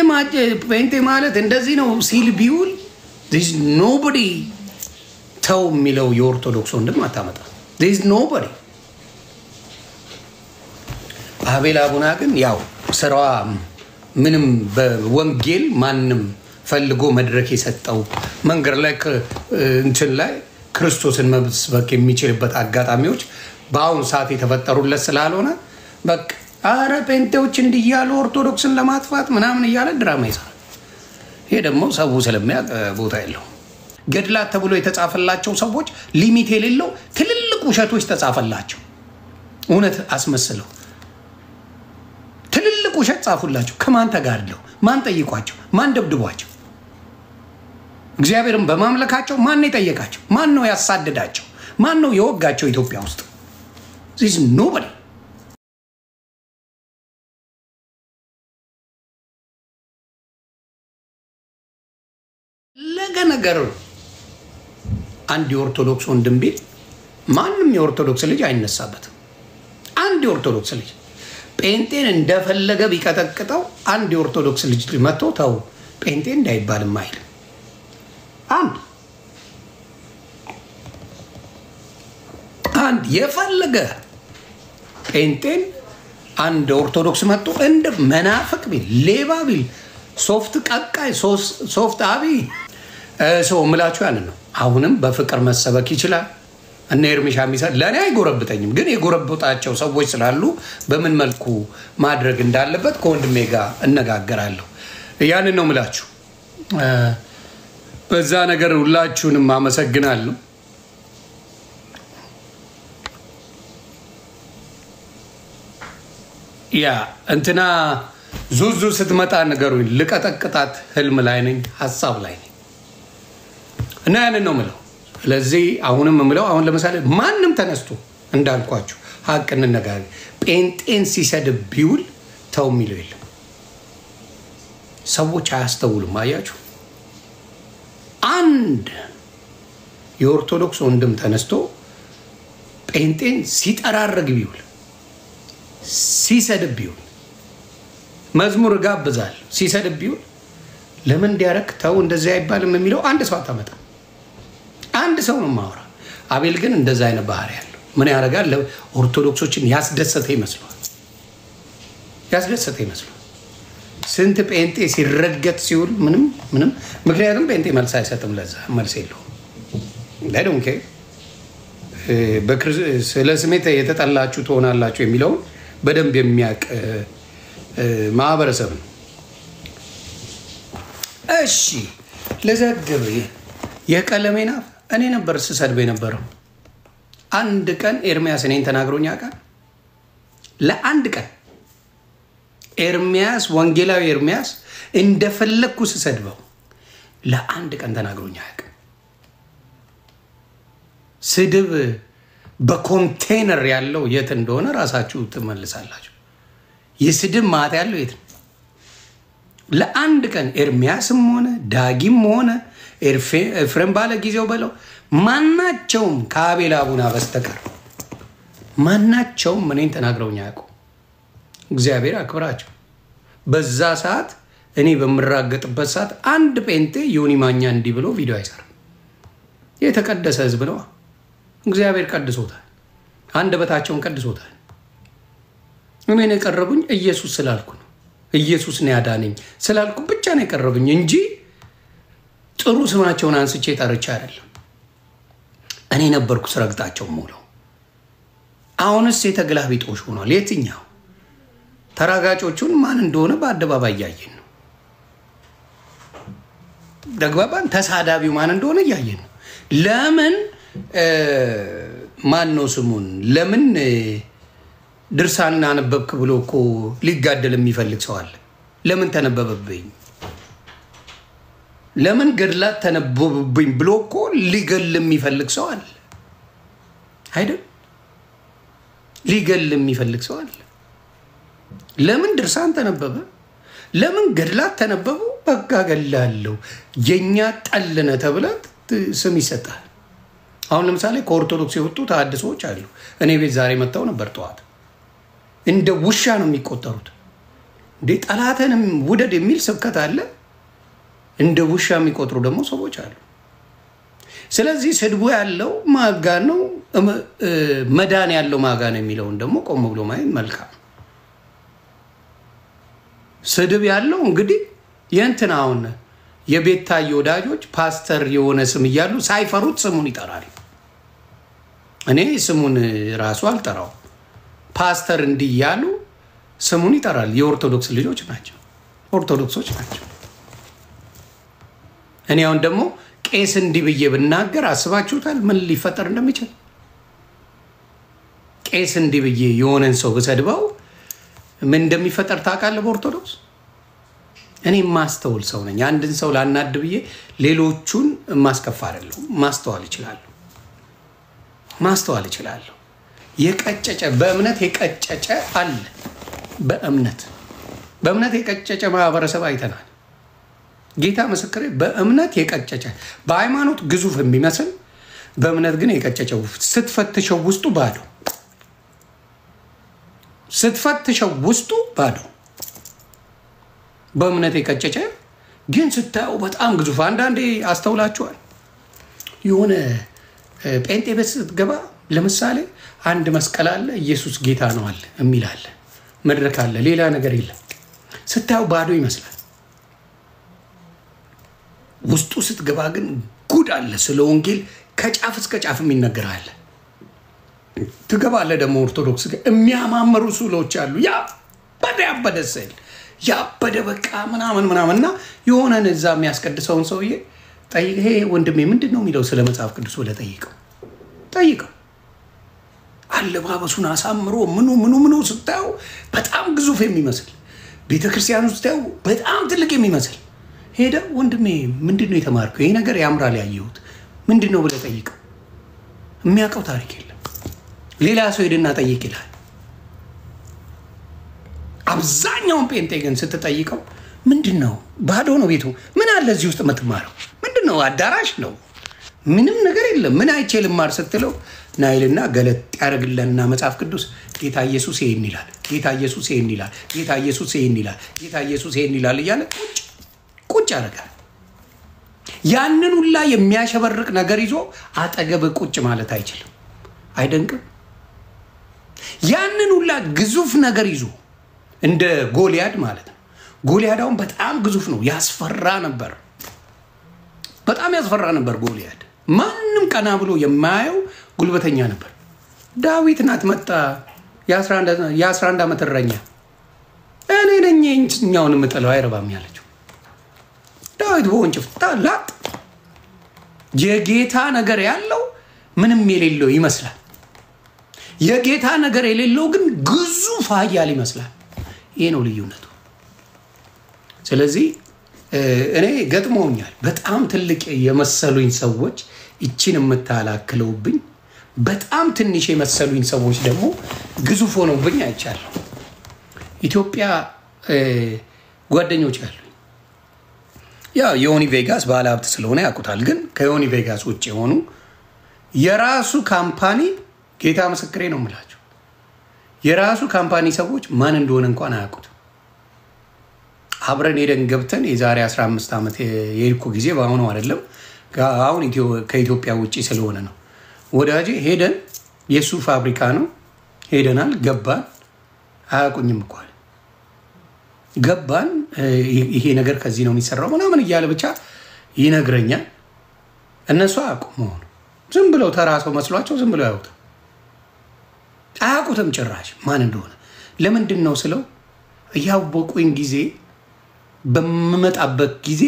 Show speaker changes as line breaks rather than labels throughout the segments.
ማጭ ጴንጤ ማለት እንደዚህ ነው ሲል ቢውል there's nobody ተው የሚለው የኦርቶዶክስ ወንድም አታመጣ there's nobody አቤል አቡና ግን ያው ስራዋ ምንም በወንጌል ማንም ፈልጎ መድረክ የሰጠው መንገር ላይ እንትን ላይ ክርስቶስን መስበክ የሚችልበት አጋጣሚዎች በአሁን ሰዓት የተፈጠሩለት ስላልሆነ በቃ አረ ጴንጤዎች እንዲያሉ ኦርቶዶክስን ለማጥፋት ምናምን እያለ ድራማ ይሰራል። ይሄ ደግሞ ሰው ስለሚያውቅ ቦታ የለው። ገድላት ተብሎ የተጻፈላቸው ሰዎች ሊሚት የሌለው ትልልቅ ውሸቶች ተጻፈላቸው እውነት አስመስለው ትልልቅ ውሸት ጻፉላቸው። ከማን ተጋድለው ማን ጠይቋቸው ማን ደብድቧቸው እግዚአብሔርን በማምለካቸው ማን የጠየቃቸው ማን ነው ያሳደዳቸው ማን ነው የወጋቸው? ኢትዮጵያ ውስጥ this nobody ለገነገር አንድ የኦርቶዶክስ ወንድም ቢል ማንም የኦርቶዶክስ ልጅ አይነሳበትም። አንድ የኦርቶዶክስ ልጅ ጴንጤን እንደፈለገ ቢቀጠቅጠው አንድ የኦርቶዶክስ ልጅ መጥቶ ተው ጴንጤ እንዳይባልም አይልም። አንድ የፈለገ ጴንጤን አንድ ኦርቶዶክስ መጥቶ እንደ መናፍቅ ቢል ሌባ ቢል ሶፍት ቀቃይ ሶፍት አቢ ሰው ምላችሁ ያን ነው። አሁንም በፍቅር መሰበክ ይችላል። እነ ኤርሚሻ ሚሳ ለኔ አይጎረብጠኝም፣ ግን የጎረብጣቸው ሰዎች ስላሉ በምን መልኩ ማድረግ እንዳለበት ከወንድሜ ጋር እነጋገራለሁ። ያን ነው ምላችሁ። በዛ ነገር ሁላችሁንም አመሰግናለሁ። ያ እንትና ዙዙ ስትመጣ ነገሩኝ ልቀጠቅጣት ህልም ላይ ነኝ ሐሳብ ላይ ነኝ እና ያን ነው ምለው። ስለዚህ አሁንም ምለው አሁን ለምሳሌ ማንም ተነስቶ እንዳልኳችሁ ሀቅ እንነጋገር ጴንጤን ሲሰድብ ቢውል ተው የሚለው የለም። ሰዎች አያስተውሉም። አያችሁ አንድ የኦርቶዶክስ ወንድም ተነስቶ ጴንጤን ሲጠራረግ ቢውል ሲሰድብ ቢውል መዝሙር ጋብዛል ሲሰድብ ቢውል ለምን እንዲያረክ ተው እንደዚህ አይባልም የሚለው አንድ ሰው አታመጣ። አንድ ሰው ነው ማወራ። አቤል ግን እንደዛ አይነት ባህሪ ያለው ምን ያረጋል? ኦርቶዶክሶችን ያስደሰተ ይመስላል። ስንት ጴንጤ ሲረገጥ ሲውል ምንም ምክንያቱም ጴንጤ መልስ አይሰጥም። ለዛ መልስ የለውም። ለዶንኬ ስለ ስሜት የተጠላችሁ ትሆናላችሁ የሚለውን በደንብ የሚያውቅ ማህበረሰብ ነው። እሺ ለዘግብ የቀለሜና እኔ ነበር ስሰድብ የነበረው። አንድ ቀን ኤርሚያስ እኔን ተናግሮኝ ያውቃል? ለአንድ ቀን ኤርሚያስ ወንጌላዊ ኤርሚያስ እንደፈለኩ ስሰድበው ለአንድ ቀን ተናግሮኝ አያውቅም። ስድብ በኮንቴነር ያለው የት እንደሆነ ራሳችሁ ትመልሳላችሁ። የስድብ ማት ያለው የት? ለአንድ ቀን ኤርሚያስም ሆነ ዳጊም ሆነ ኤፍሬም ባለ ጊዜው በለው ማናቸውም ከአቤል አቡና በስተቀር ማናቸውም እኔን ተናግረውኝ አያውቁም። እግዚአብሔር አክብራቸው። በዛ ሰዓት እኔ በምራገጥበት ሰዓት አንድ ጴንጤ ዮኒ ማኛ እንዲህ ብሎ ቪዲዮ አይሰራም። የተቀደሰ ህዝብ ነው። እግዚአብሔር ቀድሶታል። አንደበታቸውን ቀድሶታል። እኔን የቀረቡኝ ኢየሱስ ስላልኩ ነው። ኢየሱስ ነው ያዳነኝ ስላልኩ ብቻ ነው የቀረቡኝ እንጂ ጥሩ ስማቸውን አንስቼ ጠርቼ አይደለም። እኔ ነበርኩ ስረግጣቸው ሞለው። አሁንስ የተግላቢጦሽ ሆኗል። የትኛው ተራጋጮቹን ማን እንደሆነ በአደባባይ ያየን ነው። ደግባባን ተሳዳቢው ማን እንደሆነ ያየን ነው። ለምን ማን ነው ስሙን ለምን ድርሳን አነበብክ ብሎ እኮ ሊጋደል የሚፈልግ ሰው አለ። ለምን ተነበበብኝ? ለምን ገድላት ተነበበብኝ ብሎ እኮ ሊገል የሚፈልግ ሰው አለ አይደል? ሊገል የሚፈልግ ሰው አለ። ለምን ድርሳን ተነበበ? ለምን ገድላት ተነበቡ? በቃ ገላለሁ የኛ ጠልነ ተብለት ስም ይሰጣል። አሁን ለምሳሌ ከኦርቶዶክስ የወጡ ተሐድሶች አሉ። እኔ ቤት ዛሬ መጣው ነበር ጠዋት። እንደ ውሻ ነው የሚቆጠሩት። እንዴ ጠላትንም ውደድ የሚል ስብከት አለ። እንደ ውሻ የሚቆጥሩ ደግሞ ሰዎች አሉ። ስለዚህ ስድቡ ያለው ማጋ ነው፣ መዳን ያለው ማጋ ነው የሚለውን ደግሞ ቆም ብሎ ማየት መልካም። ስድብ ያለው እንግዲህ የእንትናውን የቤታዬ ወዳጆች ፓስተር የሆነ ስም እያሉ ሳይፈሩት ስሙን ይጠራል። እኔ ስሙን ራሱ አልጠራው፣ ፓስተር እንዲህ እያሉ ስሙን ይጠራል። የኦርቶዶክስ ልጆች ናቸው፣ ኦርቶዶክሶች ናቸው። እኔ አሁን ደግሞ ቄስ እንዲህ ብዬ ብናገር አስባችሁታል ምን ሊፈጠር እንደሚችል? ቄስ እንዲህ ብዬ የሆነን ሰው ብሰድበው ምን እንደሚፈጠር ታውቃለህ? በኦርቶዶክስ እኔ ማስተውል ሰው ነኝ። አንድን ሰው ላናድ ብዬ ሌሎቹን ማስከፋ አይደለሁ። ማስተዋል እችላለሁ። የቀጨጨ በእምነት የቀጨጨ አለ። በእምነት የቀጨጨ ማህበረሰብ አይተናል። ጌታ ምስክሬ፣ በእምነት የቀጨጨ በሃይማኖት ግዙፍ የሚመስል በእምነት ግን የቀጨጨው ስትፈትሸው ውስጡ ባዶ በእምነት የቀጨጨ ግን ስታየው በጣም ግዙፍ። አንዳንዴ አስተውላችኋል? የሆነ ጴንጤ ቤት ስትገባ ለምሳሌ አንድ መስቀል አለ፣ ኢየሱስ ጌታ ነው አለ የሚል አለ፣ መድረክ አለ፣ ሌላ ነገር የለም። ስታየው ባዶ ይመስላል። ውስጡ ስትገባ ግን ጉድ አለ። ስለ ወንጌል ከጫፍ እስከ ጫፍ የሚነገር አለ። ትገባለህ ደግሞ ኦርቶዶክስ የሚያማምሩ ስዕሎች አሉ። ያበደ ስዕል ያበደ በቃ ምናምንና የሆነን እዛ የሚያስቀድሰውን ሰውዬ ጠይቅ፣ ይሄ ወንድሜ ምንድን ነው የሚለው ስለ መጽሐፍ ቅዱስ ብለህ ጠይቀው። አለባበሱን አሳምሮ ምኑ ስታየው በጣም ግዙፍ የሚመስል ቤተክርስቲያን ውስጥ ስታየው በጣም ትልቅ የሚመስል ሄደ ወንድሜ ምንድን ነው የተማርከው? ይሄ ነገር ያምራል ያየሁት ምንድን ነው ብለህ ጠይቀው። የሚያውቀው ታሪክ የለም። ሌላ ሰው ሄድና ጠይቅ ይላል። አብዛኛውን ጴንጤ ግን ስትጠይቀው ምንድን ነው ባዶ ነው ቤቱ፣ ምን አለ እዚህ ውስጥ የምትማረው? ምንድን ነው አዳራሽ ነው፣ ምንም ነገር የለም። ምን አይቼ ልማር ስትለው ናይልና ገለጥ ያደርግልህና መጽሐፍ ቅዱስ ጌታ ኢየሱስ ይሄን ይላል፣ ጌታ ኢየሱስ ይሄን ይላል፣ ጌታ ኢየሱስ ይሄን ይላል፣ ጌታ ኢየሱስ ይሄን ይላል እያለ ቁጭ ያደርጋል። ያንን ሁላ የሚያሸበርቅ ነገር ይዞ አጠገብ ቁጭ ማለት አይችልም። አይደንቅም? ያንን ሁላ ግዙፍ ነገር ይዞ እንደ ጎልያድ ማለት ነው። ጎልያድ አሁን በጣም ግዙፍ ነው፣ ያስፈራ ነበር፣ በጣም ያስፈራ ነበር ጎልያድ። ማንም ቀና ብሎ የማያየው ጉልበተኛ ነበር። ዳዊት ናት መጣ የ11 ዓመት እረኛ፣ እኔ ነኝ እኛውን የምጥለው አይረባም ያለችው። ዳዊት በወንጭፍ ላጥ የጌታ ነገር ያለው ምንም የሌለው ይመስላል። የጌታ ነገር የሌለው ግን ግዙፍ ኃያል ይመስላል። ይሄ ነው ልዩነቱ። ስለዚህ እኔ ገጥሞኛል በጣም ትልቅ የመሰሉኝ ሰዎች እቺን የምታላክለውብኝ፣ በጣም ትንሽ የመሰሉኝ ሰዎች ደግሞ ግዙፍ ሆነውብኝ አይቻለሁ። ኢትዮጵያ ጓደኞች አሉ። ያው ዮኒ ቬጋስ ባለ ሀብት ስለሆነ ያውቁታል። ግን ከዮኒ ቬጋስ ውጭ የሆኑ የራሱ ካምፓኒ ጌታ ምስክሬ ነው የምላቸው የራሱ ካምፓኒ ሰዎች ማን እንደሆነ እንኳን አያውቁት። አብረን ሄደን ገብተን የዛሬ 15 ዓመት የሄድኩ ጊዜ በአሁኑ አይደለም፣ አሁን ከኢትዮጵያ ውጭ ስለሆነ ነው። ወዳጄ ሄደን የሱ ፋብሪካ ነው ሄደናል፣ ገባን። አያውቁኝም እኮ ገባን። ይሄ ነገር ከዚህ ነው የሚሰራው ምናምን እያለ ብቻ ይነግረኛል። እነሱ አያውቁም መሆኑ፣ ዝም ብለው ተራሰው መስሏቸው ዝም ብለው አያውቁትም ጭራሽ ማን እንደሆነ። ለምንድን ነው ስለው ያወቁኝ ጊዜ በመመጣበት ጊዜ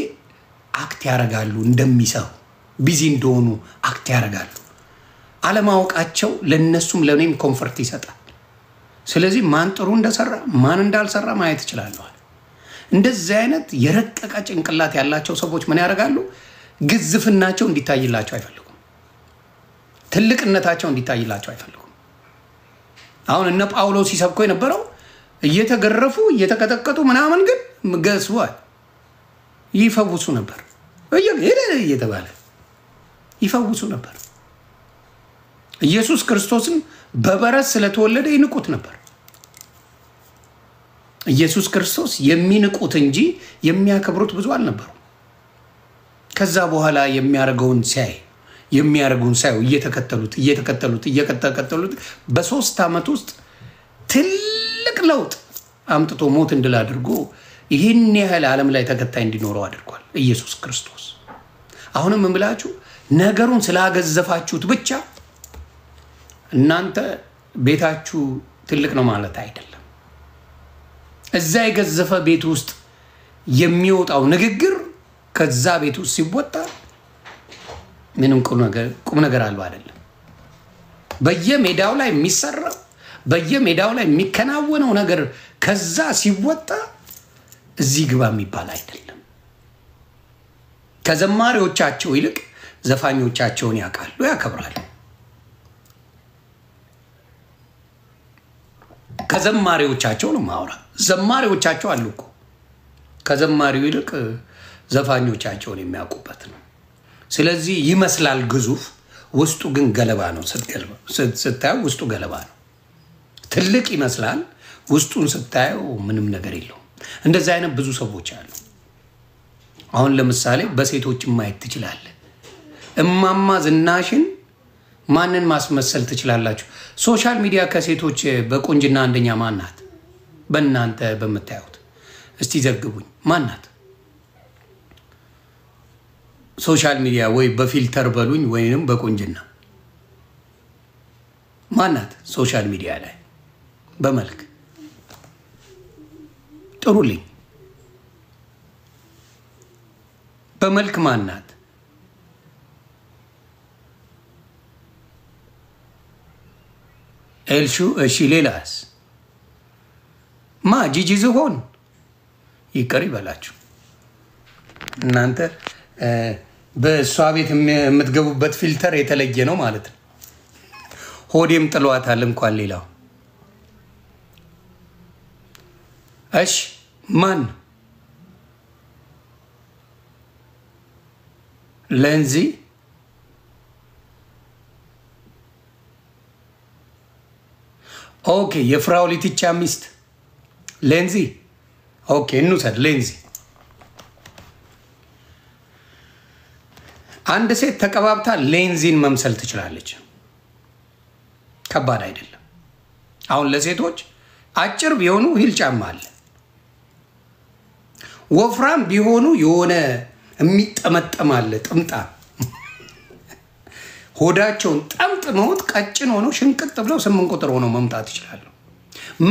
አክት ያደርጋሉ፣ እንደሚሰሩ ቢዚ እንደሆኑ አክት ያደርጋሉ። አለማወቃቸው ለነሱም ለኔም ኮምፎርት ይሰጣል። ስለዚህ ማን ጥሩ እንደሰራ ማን እንዳልሰራ ማየት ይችላል። እንደዚህ አይነት የረቀቀ ጭንቅላት ያላቸው ሰዎች ምን ያደርጋሉ? ግዝፍናቸው እንዲታይላቸው አይፈልጉም። ትልቅነታቸው እንዲታይላቸው አይፈልጉም። አሁን እነ ጳውሎስ ሲሰብኩ የነበረው እየተገረፉ እየተቀጠቀጡ ምናምን ግን ገስዋል ይፈውሱ ነበር። እየተባለ ይፈውሱ ነበር። ኢየሱስ ክርስቶስን በበረት ስለተወለደ ይንቁት ነበር። ኢየሱስ ክርስቶስ የሚንቁት እንጂ የሚያከብሩት ብዙ አልነበሩ። ከዛ በኋላ የሚያረጋውን ሳይ እየተከተሉት በ3 ዓመት ውስጥ ትልቅ ለውጥ አምጥቶ ሞት እንድል አድርጎ ይህን ያህል ዓለም ላይ ተከታይ እንዲኖረው አድርጓል ኢየሱስ ክርስቶስ። አሁንም እምላችሁ ነገሩን ስላገዘፋችሁት ብቻ እናንተ ቤታችሁ ትልቅ ነው ማለት አይደለም። እዛ የገዘፈ ቤት ውስጥ የሚወጣው ንግግር ከዛ ቤት ውስጥ ሲወጣ ምንም ቁም ነገር አልባ አይደለም። በየሜዳው ላይ የሚሰራው በየሜዳው ላይ የሚከናወነው ነገር ከዛ ሲወጣ እዚህ ግባ የሚባል አይደለም። ከዘማሪዎቻቸው ይልቅ ዘፋኞቻቸውን ያውቃሉ፣ ያከብራሉ። ከዘማሪዎቻቸው ነው ማውራ። ዘማሪዎቻቸው አሉ እኮ ከዘማሪው ይልቅ ዘፋኞቻቸውን የሚያውቁበት ነው። ስለዚህ ይመስላል ግዙፍ፣ ውስጡ ግን ገለባ ነው። ስታየው ውስጡ ገለባ ነው። ትልቅ ይመስላል፣ ውስጡን ስታየው ምንም ነገር የለውም። እንደዚህ አይነት ብዙ ሰዎች አሉ። አሁን ለምሳሌ በሴቶች ማየት ትችላለህ። እማማ ዝናሽን ማንን ማስመሰል ትችላላችሁ? ሶሻል ሚዲያ ከሴቶች በቁንጅና አንደኛ ማናት? በእናንተ በምታዩት እስቲ ዘግቡኝ። ማናት? ሶሻል ሚዲያ ወይ በፊልተር በሉኝ ወይንም በቁንጅና ማናት? ሶሻል ሚዲያ ላይ በመልክ ጥሩልኝ። በመልክ ማናት? ኤልሹ። እሺ ሌላስ? ጂጂ ዝሆን ይቀር ይበላችሁ እናንተ። በእሷ ቤት የምትገቡበት ፊልተር የተለየ ነው ማለት ነው። ሆዴም ጥሏታል እንኳን ሌላው። እሺ ማን? ሌንዚ። ኦኬ የፍራው ሊትቻ ሚስት ሌንዚ። ኦኬ እንውሰድ ሌንዚ። አንድ ሴት ተቀባብታ ሌንዚን መምሰል ትችላለች። ከባድ አይደለም። አሁን ለሴቶች አጭር ቢሆኑ ሂል ጫማ አለ። ወፍራም ቢሆኑ የሆነ የሚጠመጠም አለ ጥምጣም። ሆዳቸውን ጠምጥመውት ቀጭን ሆነው ሽንቅጥ ብለው 8 ቁጥር ሆነው መምጣት ይችላሉ።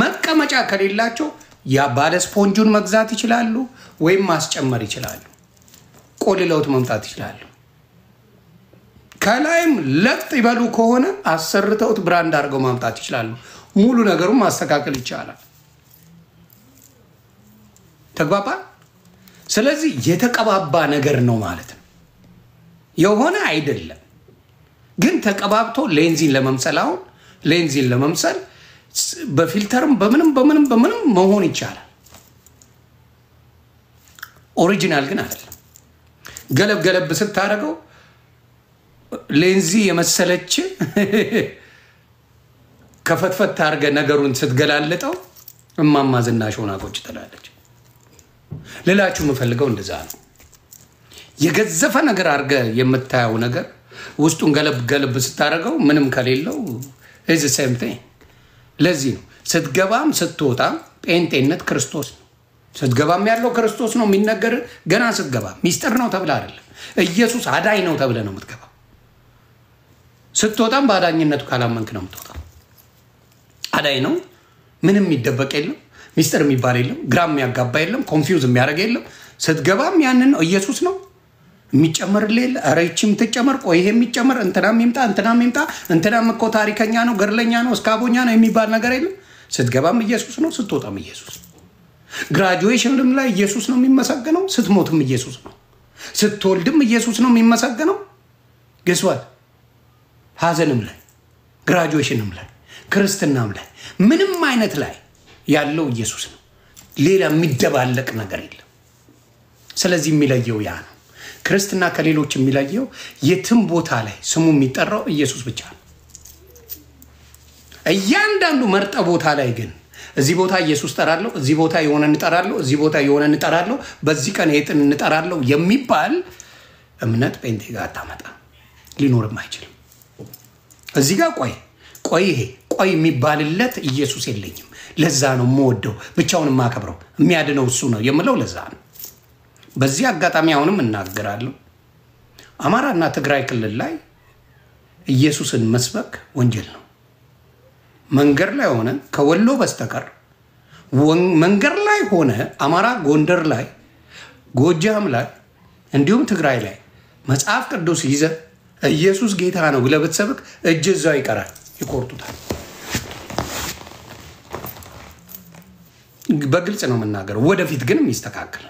መቀመጫ ከሌላቸው ያ ባለ ስፖንጁን መግዛት ይችላሉ ወይም ማስጨመር ይችላሉ። ቆልለውት መምጣት ይችላሉ። ከላይም ለጥ ይበሉ ከሆነ አሰርተውት ብራንድ አድርገው ማምጣት ይችላሉ። ሙሉ ነገሩን ማስተካከል ይቻላል። ተግባባ? ስለዚህ የተቀባባ ነገር ነው ማለት ነው። የሆነ አይደለም ግን ተቀባብቶ ሌንዚን ለመምሰል አሁን ሌንዚን ለመምሰል በፊልተርም በምንም መሆን ይቻላል። ኦሪጂናል ግን አይደለም። ገለብ ስታደርገው ሌንዚ የመሰለች ከፈትፈት አድርገ ነገሩን ስትገላለጠው እማማ ዝናሽ ሆና ቁጭ ትላለች። ሌላችሁ የምፈልገው እንደዛ ነው። የገዘፈ ነገር አድርገ የምታየው ነገር ውስጡን ገለብ ስታደርገው ምንም ከሌለው እዚ ሰምቴ። ለዚህ ነው ስትገባም ስትወጣም ጴንጤነት ክርስቶስ ነው። ስትገባም ያለው ክርስቶስ ነው የሚነገር። ገና ስትገባ ሚስጥር ነው ተብለ አይደለም። ኢየሱስ አዳኝ ነው ተብለ ነው የምትገባው። ስትወጣም ባዳኝነቱ ካላመንክ ነው የምትወጣው። አዳኝ ነው፣ ምንም የሚደበቅ የለም፣ ሚስጥር የሚባል የለም፣ ግራም የሚያጋባ የለም፣ ኮንፊውዝ የሚያደርግ የለም። ስትገባም ያንን ነው ኢየሱስ ነው የሚጨመርልህ የለ። ኧረ ይህቺ የምትጨመር ቆይ ይሄ የሚጨመር እንትናም ይምጣ እንትናም እኮ ታሪከኛ ነው ገድለኛ ነው እስካቦኛ ነው የሚባል ነገር የለም። ስትገባም ኢየሱስ ነው፣ ስትወጣም ኢየሱስ። ግራጁዌሽንም ላይ ኢየሱስ ነው የሚመሰገነው፣ ስትሞትም ኢየሱስ ነው፣ ስትወልድም ኢየሱስ ነው የሚመሰገነው። ገስዋት ሀዘንም ላይ ግራጁዌሽንም ላይ ክርስትናም ላይ ምንም አይነት ላይ ያለው ኢየሱስ ነው። ሌላ የሚደባለቅ ነገር የለም። ስለዚህ የሚለየው ያ ነው። ክርስትና ከሌሎች የሚለየው የትም ቦታ ላይ ስሙ የሚጠራው ኢየሱስ ብቻ ነው። እያንዳንዱ መርጠ ቦታ ላይ ግን እዚህ ቦታ ኢየሱስ ጠራለሁ፣ እዚህ ቦታ የሆነ እንጠራለሁ፣ እዚህ ቦታ የሆነ እንጠራለሁ፣ በዚህ ቀን የጥን እንጠራለሁ የሚባል እምነት ጴንጤ ጋር አታመጣ፣ ሊኖርም አይችልም። እዚህ ጋር ቆይ የሚባልለት ኢየሱስ የለኝም። ለዛ ነው የምወደው፣ ብቻውን የማከብረው፣ የሚያድነው እሱ ነው የምለው ለዛ ነው። በዚህ አጋጣሚ አሁንም እናገራለሁ፣ አማራና ትግራይ ክልል ላይ ኢየሱስን መስበክ ወንጀል ነው። መንገድ ላይ ሆነ ከወሎ በስተቀር መንገድ ላይ ሆነ አማራ ጎንደር ላይ ጎጃም ላይ እንዲሁም ትግራይ ላይ መጽሐፍ ቅዱስ ይዘ ኢየሱስ ጌታ ነው ብለህ ብትሰብክ እጅ እዛው ይቀራል፣ ይቆርጡታል። በግልጽ ነው የምናገረው። ወደፊት ግን የሚስተካከል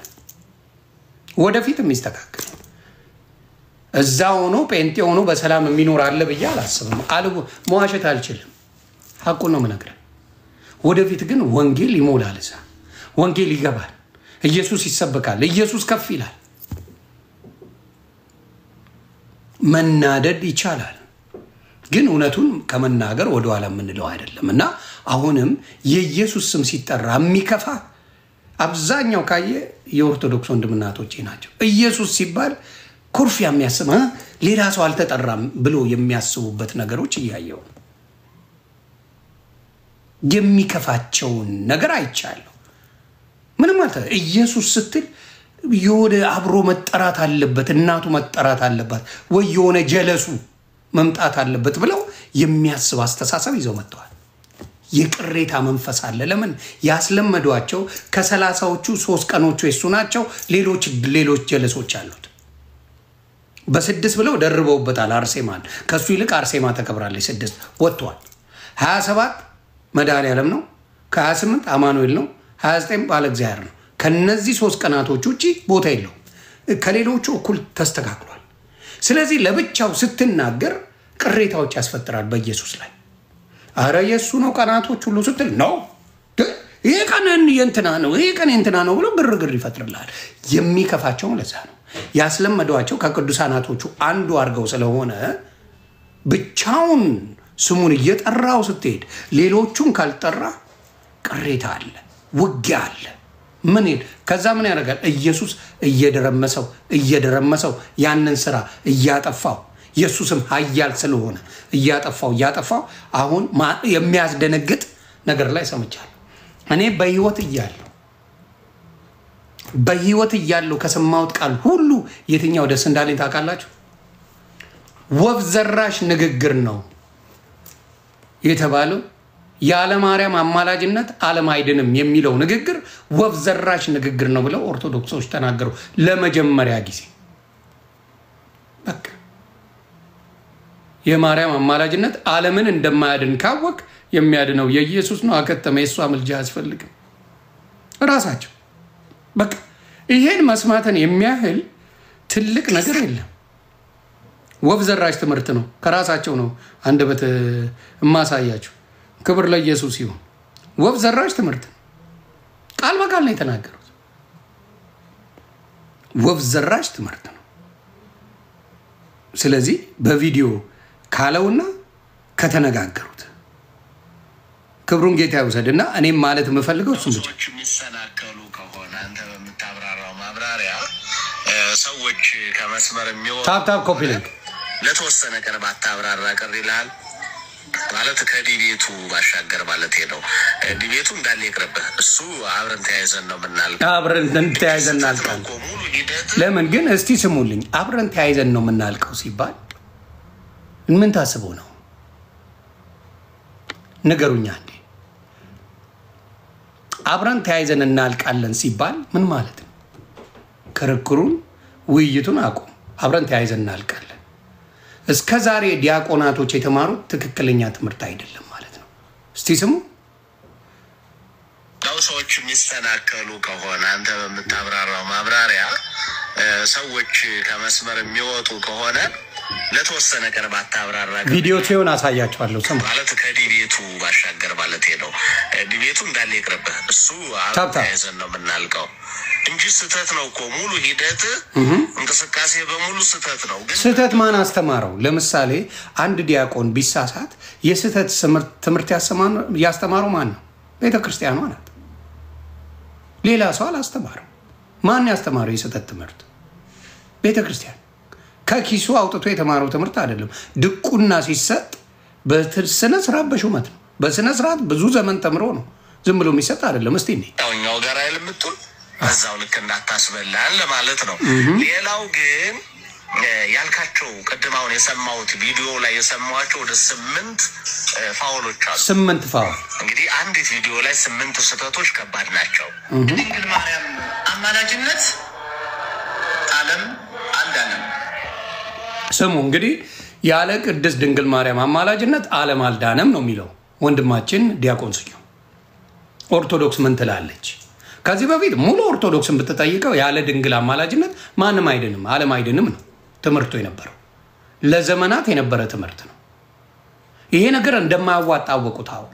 እዛ ሆኖ ጴንጤ ሆኖ በሰላም የሚኖር አለ ብዬ አላስብም። መዋሸት አልችልም። ሐቁን ነው የምነግርህ። ወደፊት ግን ወንጌል ይሞላል፣ እዛ ወንጌል ይገባል፣ ኢየሱስ ይሰበካል፣ ኢየሱስ ከፍ ይላል። መናደድ ይቻላል፣ ግን እውነቱን ከመናገር ወደኋላ የምንለው አይደለም። እና አሁንም የኢየሱስ ስም ሲጠራ የሚከፋ አብዛኛው ካየ የኦርቶዶክስ ወንድምናቶቼ ናቸው። ኢየሱስ ሲባል ኩርፊያ የሚያስብ ሌላ ሰው አልተጠራም ብሎ የሚያስቡበት ነገሮች እያየው የሚከፋቸውን ነገር አይቻለሁ። ምንም ማለት ኢየሱስ ስትል የሆነ አብሮ መጠራት አለበት፣ እናቱ መጠራት አለባት፣ ወይ የሆነ ጀለሱ መምጣት አለበት ብለው የሚያስብ አስተሳሰብ ይዘው መጥተዋል። የቅሬታ መንፈስ አለ። ለምን ያስለመዷቸው ከ30ዎቹ 3 ቀኖቹ የሱ ናቸው። ሌሎች ጀለሶች አሉት። በ6 ብለው ደርበውበታል አርሴማን። ከሱ ይልቅ አርሴማ ተከብራለች። 6 ወጥቷል። 27 መድኃኔዓለም ነው፣ ከ28 አማኑኤል ነው፣ 29 ባለ እግዚአብሔር ነው። ከነዚህ 3 ቀናቶች ውጪ ቦታ የለው። ከሌሎቹ እኩል ተስተካክሏል። ስለዚህ ለብቻው ስትናገር ቅሬታዎች ያስፈጥራል በኢየሱስ ላይ። አረ የሱ ነው ቀናቶች ሁሉ ስትል ነው ይሄ ቀን የእንትና ነው ይሄ ቀን የእንትና ነው ብሎ ግርግር ይፈጥርልሃል። የሚከፋቸው ለዛ ነው ያስለመዷቸው። ከቅዱሳናቶቹ አንዱ አድርገው ስለሆነ ብቻውን ስሙን እየጠራው ስትሄድ ሌሎቹን ካልጠራ ቅሬታ አለ፣ ውጊያ አለ። ከዛ ምን ያደርጋል? ኢየሱስ እየደረመሰው ያንን ስራ እያጠፋው፣ ኢየሱስም ኃያል ስለሆነ እያጠፋው አሁን የሚያስደነግጥ ነገር ላይ ሰምቻለሁ። እኔ በህይወት እያለሁ ከሰማሁት ቃል ሁሉ የትኛው ደስ እንዳለኝ ታውቃላችሁ? ወፍ ዘራሽ ንግግር ነው የተባለው። ያለ ማርያም አማላጅነት ዓለም አይድንም የሚለው ንግግር ወፍ ዘራሽ ንግግር ነው ብለው ኦርቶዶክሶች ተናገሩ ለመጀመሪያ ጊዜ። በቃ የማርያም አማላጅነት ዓለምን እንደማያድን ካወቅ የሚያድነው የኢየሱስ ነው። አከተመ። የሷ ምልጃ አያስፈልግም። ራሳቸው በቃ ይሄን መስማትን የሚያህል ትልቅ ነገር የለም። ወፍ ዘራሽ ትምህርት ነው። ከራሳቸው ነው አንደበት የማሳያችሁ። ክብር ለኢየሱስ ይሁን። ወፍ ዘራሽ ትምህርት ነው። ቃል በቃል ነው የተናገሩት። ወፍ ዘራሽ ትምህርት ነው። ስለዚህ በቪዲዮ ካለውና ከተነጋገሩት ክብሩን ጌታ ይውሰድና እኔም ማለት የምፈልገው እሱ ብቻ
የሚሰናከሉ ከሆነ አንተ በምታብራራው ማብራሪያ ሰዎች ከመስመር የሚወጡ
ታፕ ኮፒ ሊንክ
ለተወሰነ ቀን ባታብራራ ቅር ይላል ማለት ከዲቤቱ ባሻገር ማለት ነው። ዲቤቱ እንዳለ ይቅርብህ። እሱ አብረን ተያይዘን ነው የምናልቀው።
አብረን ተያይዘን እናልቃለን። ለምን ግን እስቲ ስሙልኝ። አብረን ተያይዘን ነው የምናልቀው ሲባል ምን ታስበው ነው? ንገሩኛ እንዴ። አብረን ተያይዘን እናልቃለን ሲባል ምን ማለት ነው? ክርክሩን ውይይቱን አቁም። አብረን ተያይዘን እናልቃለን። እስከ ዛሬ ዲያቆናቶች የተማሩት ትክክለኛ ትምህርት አይደለም ማለት ነው። እስቲ ስሙ።
ሰዎች የሚሰናከሉ ከሆነ አንተ በምታብራራው ማብራሪያ ሰዎች ከመስመር የሚወጡ ከሆነ ለተወሰነ ቀን ባታብራራ
ቪዲዮ ሲሆን አሳያችኋለሁ። ስሙ
ማለት ከዲቤቱ ባሻገር ማለት ነው። ዲቤቱ እንዳለ ይቅርብህ። እሱ አብታይዘን ነው የምናልቀው እንጂ ስተት ነው እኮ ሙሉ ሂደት እንቅስቃሴ በሙሉ ስተት ነው። ግን
ስተት ማን አስተማረው? ለምሳሌ አንድ ዲያቆን ቢሳሳት የስተት ትምህርት ያስተማረው ማን ነው? ቤተክርስቲያኗ ናት። ሌላ ሰው አላስተማረው። ማን ያስተማረው የስህተት ትምህርት? ቤተክርስቲያን። ከኪሱ አውጥቶ የተማረው ትምህርት አይደለም። ድቁና ሲሰጥ በስነ ስርዓት በሹመት ነው። በስነ ስርዓት ብዙ ዘመን ተምሮ ነው። ዝም ብሎ የሚሰጥ አይደለም። እስቲ እንዴ
ያውኛው ጋር አይልምጡን በዛው ልክ እንዳታስበላን ለማለት ነው። ሌላው ግን ያልካቸው ቀድማውን የሰማሁት ቪዲዮ ላይ የሰማኋቸው ወደ 8 ፋውሎች አሉ። 8 ፋውል እንግዲህ አንዲት ቪዲዮ ላይ 8 ስህተቶች ከባድ ናቸው። ድንግል ማርያም አማላጅነት ዓለም አልዳነም።
ስሙ እንግዲህ ያለ ቅድስት ድንግል ማርያም አማላጅነት ዓለም አልዳነም ነው የሚለው ወንድማችን ዲያቆን ስዩም። ኦርቶዶክስ ምን ትላለች? ከዚህ በፊት ሙሉ ኦርቶዶክስን ብትጠይቀው ያለ ድንግል አማላጅነት ማንም አይድንም፣ ዓለም አይድንም ነው ትምህርቱ የነበረው። ለዘመናት የነበረ ትምህርት ነው። ይሄ ነገር እንደማያዋጣ አወቁት። አሁን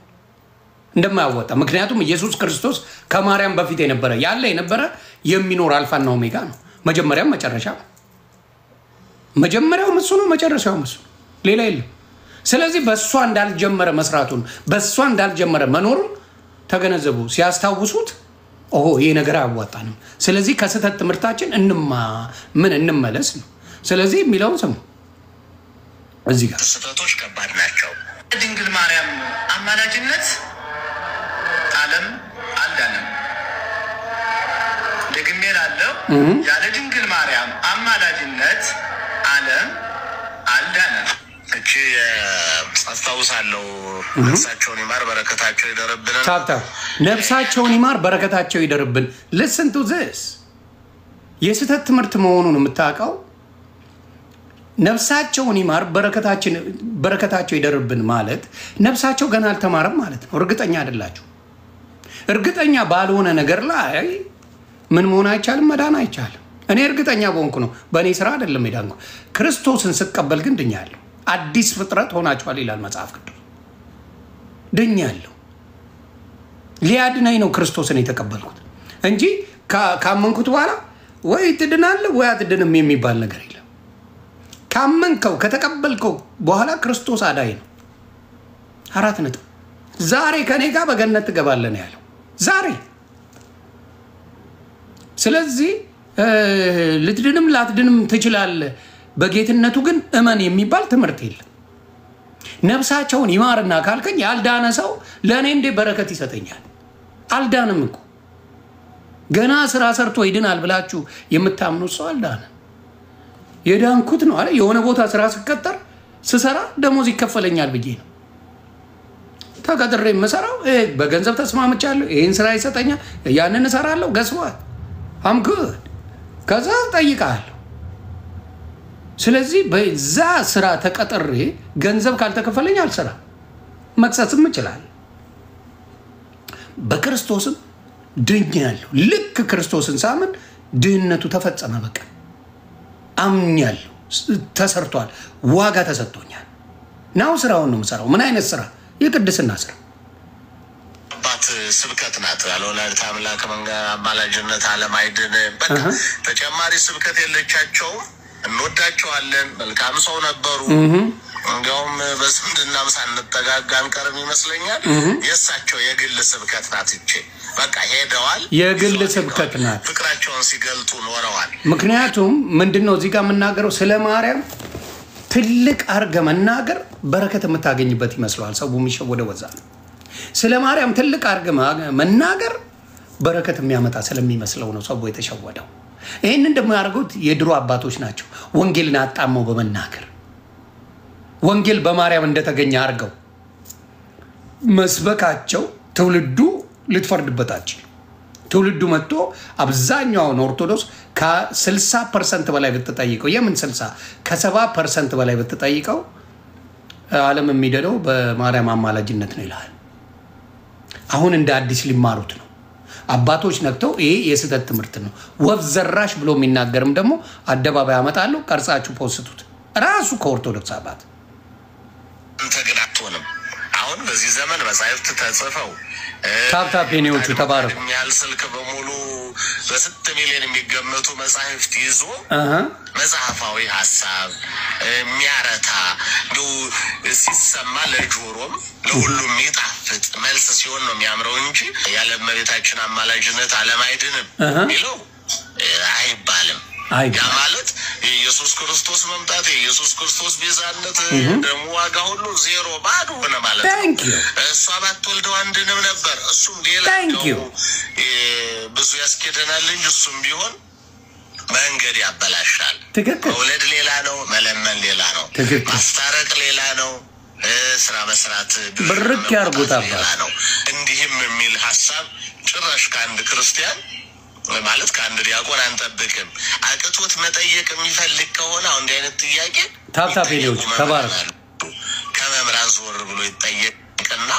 እንደማያዋጣ፣ ምክንያቱም ኢየሱስ ክርስቶስ ከማርያም በፊት የነበረ የሚኖር አልፋና ኦሜጋ ነው። መጀመሪያም መጨረሻ ነው። መጀመሪያው እሱ ነው፣ መጨረሻው እሱ ነው፣ ሌላ የለም። ስለዚህ በእሷ እንዳልጀመረ መስራቱን፣ በእሷ እንዳልጀመረ መኖሩን ተገነዘቡ። ሲያስታውሱት ኦሆ ይሄ ነገር አያዋጣንም፣ ስለዚህ ከስህተት ትምህርታችን እንመለስ ነው። ስለዚህ የሚለውን ስሙ። እዚህ ጋር
ስህተቶች ከባድ ናቸው። ድንግል ማርያም አማላጅነት ዓለም አልዳነም። ደግሜ እላለሁ ያለ ድንግል ማርያም አማላጅነት ዓለም አልዳነም። እቺ አስታውሳለሁ። ነፍሳቸውን ይማር በረከታቸው ይደርብን።
ነፍሳቸውን ይማር በረከታቸው ይደርብን። listen to this የስህተት ትምህርት መሆኑን የምታውቀው ነፍሳቸውን ይማር በረከታቸው ይደርብን ማለት ነፍሳቸው ገና አልተማረም ማለት ነው። እርግጠኛ አይደላችሁ። እርግጠኛ ባልሆነ ነገር ላይ ምን መሆን አይቻልም፣ መዳን አይቻልም። እኔ እርግጠኛ በሆንኩ ነው፣ በእኔ ስራ አይደለም የዳንኩ። ክርስቶስን ስቀበል ግን ድኛለሁ። አዲስ ፍጥረት ሆናችኋል ይላል መጽሐፍ ቅዱስ። ድኛለሁ። ሊያድነኝ ነው ክርስቶስን የተቀበልኩት እንጂ ካመንኩት በኋላ ወይ ትድናለህ ወይ አትድንም የሚባል ነገር የለም። ካመንከው ከተቀበልከው በኋላ ክርስቶስ አዳኝ ነው። 4 ነጥብ። ዛሬ ከኔ ጋር በገነት ትገባለህ ነው ያለው ዛሬ። ስለዚህ ልትድንም ላትድንም ትችላለህ፣ በጌትነቱ ግን እመን የሚባል ትምህርት የለም። ነፍሳቸውን ይማርና ካልከኝ ያልዳነ ሰው ለእኔ እንዴ በረከት ይሰጠኛል? አልዳንም እኮ ገና ስራ ሰርቶ ይድናል ብላችሁ የምታምኑት ሰው አልዳነ። የዳንኩት ነው አለ። የሆነ ቦታ ስራ ስቀጠር ስሰራ ደሞዝ ይከፈለኛል ብዬ ነው ተቀጥሬ የምሰራው። በገንዘብ ተስማምቻለሁ፣ ይህን ስራ ይሰጠኛል፣ ያንን እሰራለሁ። ገስዋት አም ጉድ። ከዛ ጠይቃለሁ። ስለዚህ በዛ ስራ ተቀጥሬ ገንዘብ ካልተከፈለኝ አልሰራ፣ መክሰስም እችላለሁ። በክርስቶስም ድኛለሁ። ልክ ክርስቶስን ሳምን ድህነቱ ተፈጸመ። በቃ አምኛለሁ፣ ተሰርቷል፣ ዋጋ ተሰጥቶኛል። ናው ስራውን ነው የምሰራው። ምን አይነት ስራ? የቅድስና ስራ።
አባት ስብከት ናት። ያለወላዲተ አምላክ አማላጅነት ዓለም አይድንም። በቃ ተጨማሪ ስብከት የለቻቸውም። እንወዳቸዋለን። መልካም ሰው ነበሩ። እንዲያውም በስምድናም ሳንጠጋጋ አንቀርም ይመስለኛል። የእሳቸው የግል ስብከት ናት እቺ። በቃ ሄደዋል። የግል ስብከት ናት። ፍቅራቸውን ሲገልጡ ኖረዋል። ምክንያቱም ምንድነው እዚህ ጋር የምናገረው ስለ ማርያም ትልቅ አርገ መናገር በረከት የምታገኝበት ይመስለዋል። ሰው የሚሸወደው ወዛ ነው። ስለ ማርያም ትልቅ አርገ መናገር በረከት የሚያመጣ ስለሚመስለው ነው ሰው የተሸወደው። ይሄንን ደግሞ ያደርጉት የድሮ አባቶች ናቸው። ወንጌልን አጣመው በመናገር ወንጌል በማርያም እንደተገኘ አርገው መስበካቸው ትውልዱ ልትፈርድበታችሁ። ትውልዱ መጥቶ አብዛኛውን ኦርቶዶክስ ከ60% በላይ ብትጠይቀው፣ የምን 60 ከ70% በላይ ብትጠይቀው ዓለም የሚደለው በማርያም አማላጅነት ነው ይላል። አሁን እንደ አዲስ ሊማሩት ነው አባቶች ነክተው። ይሄ የስህተት ትምህርት ነው። ወፍ ዘራሽ ብሎ የሚናገርም ደግሞ አደባባይ አመጣለሁ፣ ቀርጻችሁ ፖስቱት። ራሱ ከኦርቶዶክስ አባት እንተ ግን አትሆንም። አሁን በዚህ ዘመን መጻሕፍት ተጽፈው
ታፕታፕ የኔዎቹ ተባረኩ
የሚያል ስልክ በሙሉ በስንት ሚሊዮን የሚገመቱ መጽሐፍት ይዞ መጽሐፋዊ ሐሳብ የሚያረታ ነው ሲሰማ ለጆሮም ለሁሉም ይጣፍጥ መልስ ሲሆን ነው የሚያምረው እንጂ ያለ እመቤታችን አማላጅነት ዓለም አይድንም ይለው አይባልም። ያ ማለት ኢየሱስ ክርስቶስ መምጣት ኢየሱስ ክርስቶስ ቤዛነት ደሙ ዋጋ ሁሉ ዜሮ ባዶ ሆነ ማለት ነው። እሷ ባትወልደው አንድንም ነበር እሱም ሌላ ነው ብዙ ያስከደናል እንጂ እሱም ቢሆን መንገድ ያበላሻል። መውለድ ሌላ ነው፣ መለመን ሌላ ነው፣ ማስታረቅ ሌላ ነው፣ ስራ መስራት
ብርክ ያርጉታል
ሌላ ነው። እንዲህም የሚል ሐሳብ ጭራሽ ከአንድ ክርስቲያን ማለት ከአንድ ዲያቆን አንጠብቅም። አቅቶት መጠየቅ የሚፈልግ ከሆነ አሁን እንዲህ አይነት ጥያቄ
ታፕታፕ ሄዶች ተባረክ
ከመምራን ዞር ብሎ ይጠየቅና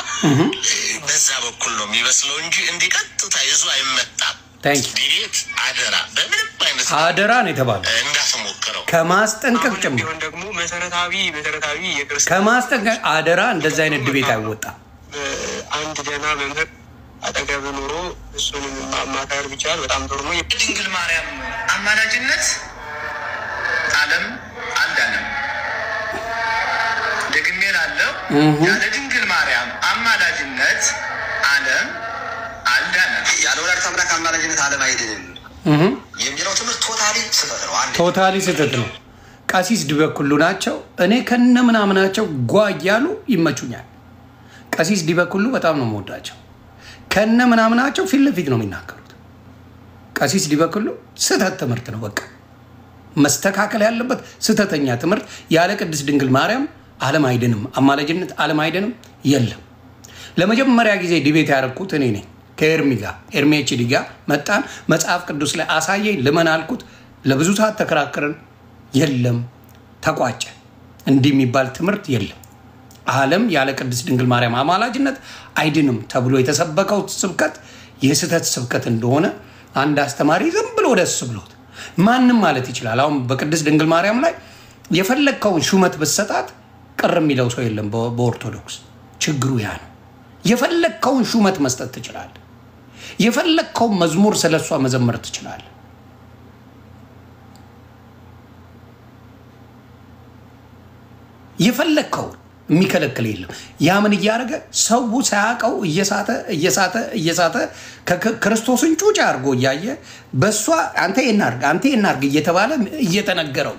በዛ በኩል ነው የሚመስለው እንጂ እንዲህ ቀጥታ ይዞ አይመጣም። ዲቤት አደራ በምንም አይነት
አደራ ነው የተባለው
እንዳትሞክረው
ከማስጠንቀቅ ጭምር
ደግሞ መሰረታዊ የክርስቲያን
ከማስጠንቀቅ አደራ እንደዛ አይነት ዲቤት አይወጣም።
አንድ ደህና መምህር አጠገብ ኑሮ እሱንም ማማከር ቢቻል በጣም ጥሩ ነው።
የድንግል ማርያም አማላጅነት ዓለም አልዳነም። ደግሜ እላለሁ ያለ ድንግል ማርያም አማላጅነት ዓለም አልዳነም።
ያለ ወላዲተ አምላክ አማላጅነት ዓለም አይድንም የሚለው ትምህርት
ቶታሊ ስህተት ነው። ቀሲስ ዲበኩሉ ናቸው። እኔ ከነ ምናምናቸው ጓ እያሉ ይመቹኛል። ቀሲስ ዲበኩሉ በጣም ነው የምወዳቸው። ከነ ምናምናቸው ፊት ለፊት ነው የሚናገሩት። ቀሲስ ዲበኩሉ ስህተት ትምህርት ነው በቃ መስተካከል ያለበት ስህተተኛ ትምህርት። ያለ ቅድስት ድንግል ማርያም ዓለም አይድንም፣ አማላጅነት ዓለም አይድንም የለም። ለመጀመሪያ ጊዜ ዲቤት ያደረኩት እኔ ነኝ ከኤርሚ ጋር ኤርሚኤችዲ ጋር መጣን። መጽሐፍ ቅዱስ ላይ አሳየኝ ልመን አልኩት። ለብዙ ሰዓት ተከራከርን። የለም ተቋጨ። እንዲህ የሚባል ትምህርት የለም። ዓለም ያለ ቅድስት ድንግል ማርያም አማላጅነት አይድንም ተብሎ የተሰበከው ስብከት የስህተት ስብከት እንደሆነ አንድ አስተማሪ ዝም ብሎ ደስ ብሎት ማንም ማለት ይችላል። አሁን በቅድስት ድንግል ማርያም ላይ የፈለከውን ሹመት በሰጣት ቅር የሚለው ሰው የለም። በኦርቶዶክስ ችግሩ ያ ነው። የፈለከውን ሹመት መስጠት ትችላለህ። የፈለከውን መዝሙር ስለሷ መዘመር ትችላለህ። የፈለከውን የሚከለክል የለም። ያ ምን እያደረገ ሰው ሳያውቀው እየሳተ ክርስቶስን ጩጭ አድርጎ እያየ በሷ አንተ ይናርግ እየተባለ እየተነገረው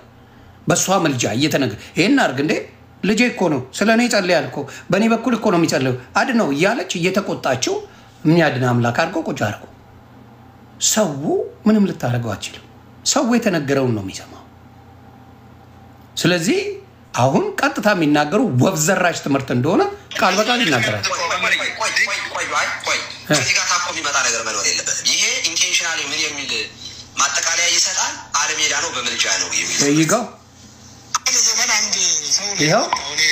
በሷ መልጃ እየተነገረ ይናርግ እንዴ ልጄ እኮ ነው ስለኔ ጸልያል እኮ በእኔ በኩል እኮ ነው የሚጸልየው አድነው እያለች እየተቆጣችው የሚያድን አምላክ አድርጎ ቁጭ አድርጎ ሰው ምንም ልታደርገው አትችልም። ሰው የተነገረውን ነው የሚሰማው። ስለዚህ አሁን ቀጥታ የሚናገሩ ወብዘራሽ ትምህርት እንደሆነ ቃል በቃል ይናገራል።
እዚህ ጋር ታቆ የሚመጣ ነገር መኖር የለበትም። ይሄ ኢንቴንሽናሊ ምን የሚል ማጠቃለያ ይሰጣል። ዓለም ሄዳ ነው በምልጃ ነው የሚል
ይይጋው ይኸው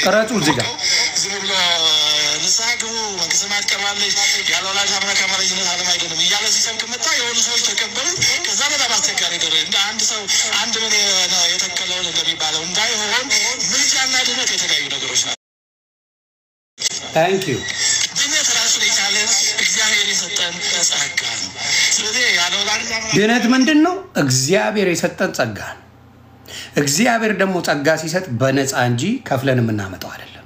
ቀረጹ እዚህ ጋር
ንስሐ ግቡ መንግሥተ ሰማያት ቀርባለች ያለ ወላዲተ አምላክ አማላጅነት ዓለም አይድንም እያለ ሲሰብክ መጣ። የሆኑ ሰዎች ተቀበሉ። ከዛ በጣም አስቸጋሪ ደረ እንደ አንድ ሰው አንድ ምን የተከለውን እንደሚባለው እንዳይሆን ምልጃና ድነት የተለያዩ ነገሮች ናቸው።
ታንክ ዩ
ድነት ራሱን የቻለ እግዚአብሔር የሰጠን ጸጋ ነው። ስለዚህ ያለ ወላዲተ አምላክ
ድነት ምንድን ነው? እግዚአብሔር የሰጠን ጸጋ ነው። እግዚአብሔር ደግሞ ጸጋ ሲሰጥ በነፃ እንጂ ከፍለን የምናመጣው አይደለም።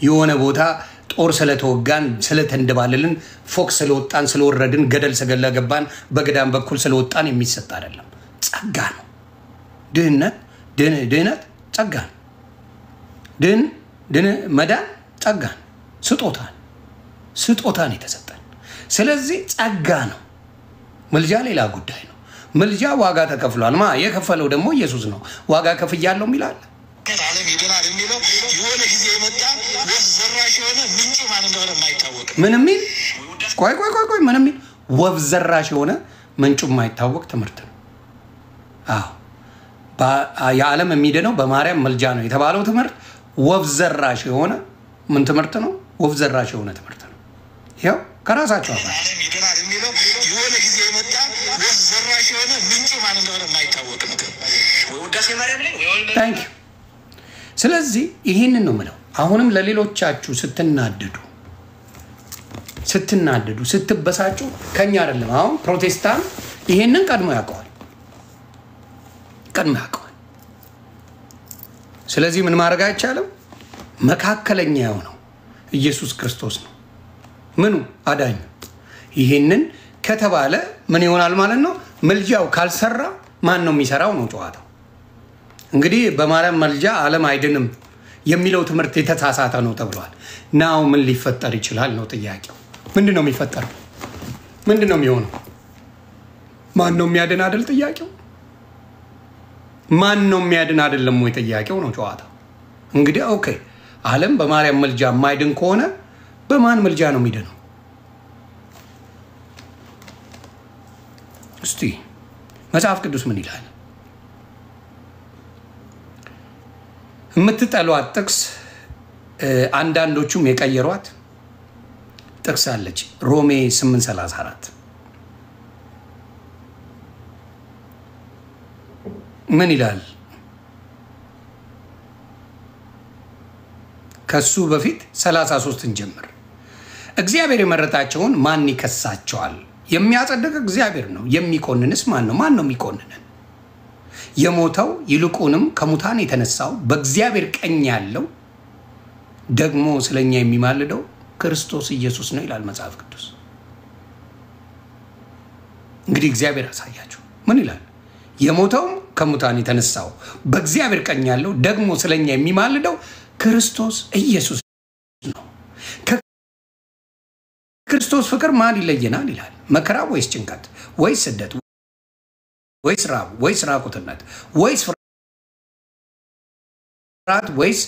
የሆነ ቦታ ጦር ስለተወጋን ስለተንደባለልን ፎቅ ስለወጣን ስለወረድን ገደል ስለገባን በገዳም በኩል ስለወጣን የሚሰጥ አይደለም። ጸጋ ነው። ድህነት ጸጋ ነው። መዳን ጸጋ ነው። ስጦታን የተሰጠን። ስለዚህ ጸጋ ነው። ምልጃ ሌላ ጉዳይ ነው። ምልጃ ዋጋ ተከፍሏል። የከፈለው ደግሞ ኢየሱስ ነው። ዋጋ ከፍያለሁ ይላል።
ዓለም ይድናል የሚለው የሆነ ጊዜ የመጣ ወፍ ዘራሽ የሆነ ምንጩ ማን እንደሆነ የማይታወቅ
ምን የሚል ቆይ ምን የሚል ወፍ ዘራሽ የሆነ ምንጩ የማይታወቅ ትምህርት ነው። አዎ የዓለም የሚድነው በማርያም መልጃ ነው የተባለው ትምህርት ወፍ ዘራሽ የሆነ ምን ትምህርት ነው? ወፍ ዘራሽ የሆነ ትምህርት ነው። ይኸው ከራሳቸው
ዓለም ይድናል የሚለው የሆነ ጊዜ የመጣ ወፍ ዘራሽ የሆነ ምንጩ ማን እንደሆነ የማይታወቅ ነገር ወይ ውዳሴ ማርያም ላይ
ታንክ ዩ። ስለዚህ ይህንን ነው የምለው። አሁንም ለሌሎቻችሁ ስትናደዱ ስትበሳጩ ከኛ አይደለም። አሁን ፕሮቴስታንት ይሄንን ቀድሞ ያውቀዋል። ስለዚህ ምን ማድረግ አይቻልም? መካከለኛ የሆነው ኢየሱስ ክርስቶስ ነው ምኑ አዳኝ። ይሄንን ከተባለ ምን ይሆናል ማለት ነው? መልጃው ካልሰራ ማን ነው የሚሰራው ነው ጨዋታው። እንግዲህ በማርያም መልጃ ዓለም አይድንም የሚለው ትምህርት የተሳሳተ ነው ተብሏል። ናው ምን ሊፈጠር ይችላል ነው ጥያቄው። ምንድነው የሚፈጠረው? ምንድነው የሚሆነው? ማን ነው የሚያድን አይደል ጥያቄው? ማን ነው የሚያድን አይደለም ወይ ጥያቄው ነው ጨዋታው። እንግዲህ ኦኬ ዓለም በማርያም መልጃ የማይድን ከሆነ በማን መልጃ ነው የሚድነው? እስቲ መጽሐፍ ቅዱስ ምን ይላል? የምትጠሏት ጥቅስ አንዳንዶቹም የቀየሯት ጥቅስ አለች። ሮሜ 8:34 ምን ይላል? ከሱ በፊት 33ን ጀምር። እግዚአብሔር የመረጣቸውን ማን ይከሳቸዋል? የሚያጸድቅ እግዚአብሔር ነው። የሚኮንንስ ማን ነው? ማን ነው የሚኮንነን? የሞተው ይልቁንም ከሙታን የተነሳው በእግዚአብሔር ቀኝ ያለው ደግሞ ስለኛ የሚማልደው ክርስቶስ ኢየሱስ ነው ይላል መጽሐፍ ቅዱስ። እንግዲህ እግዚአብሔር ያሳያችሁ ምን ይላል? የሞተውም ከሙታን የተነሳው በእግዚአብሔር ቀኝ ያለው ደግሞ ስለኛ የሚማልደው ክርስቶስ ኢየሱስ ነው። ከክርስቶስ ፍቅር ማን ይለየናል ይላል? መከራ ወይስ ጭንቀት ወይስ ስደት ወይስ ራብ ወይስ ራቁትነት ወይስ ፍርሃት ወይስ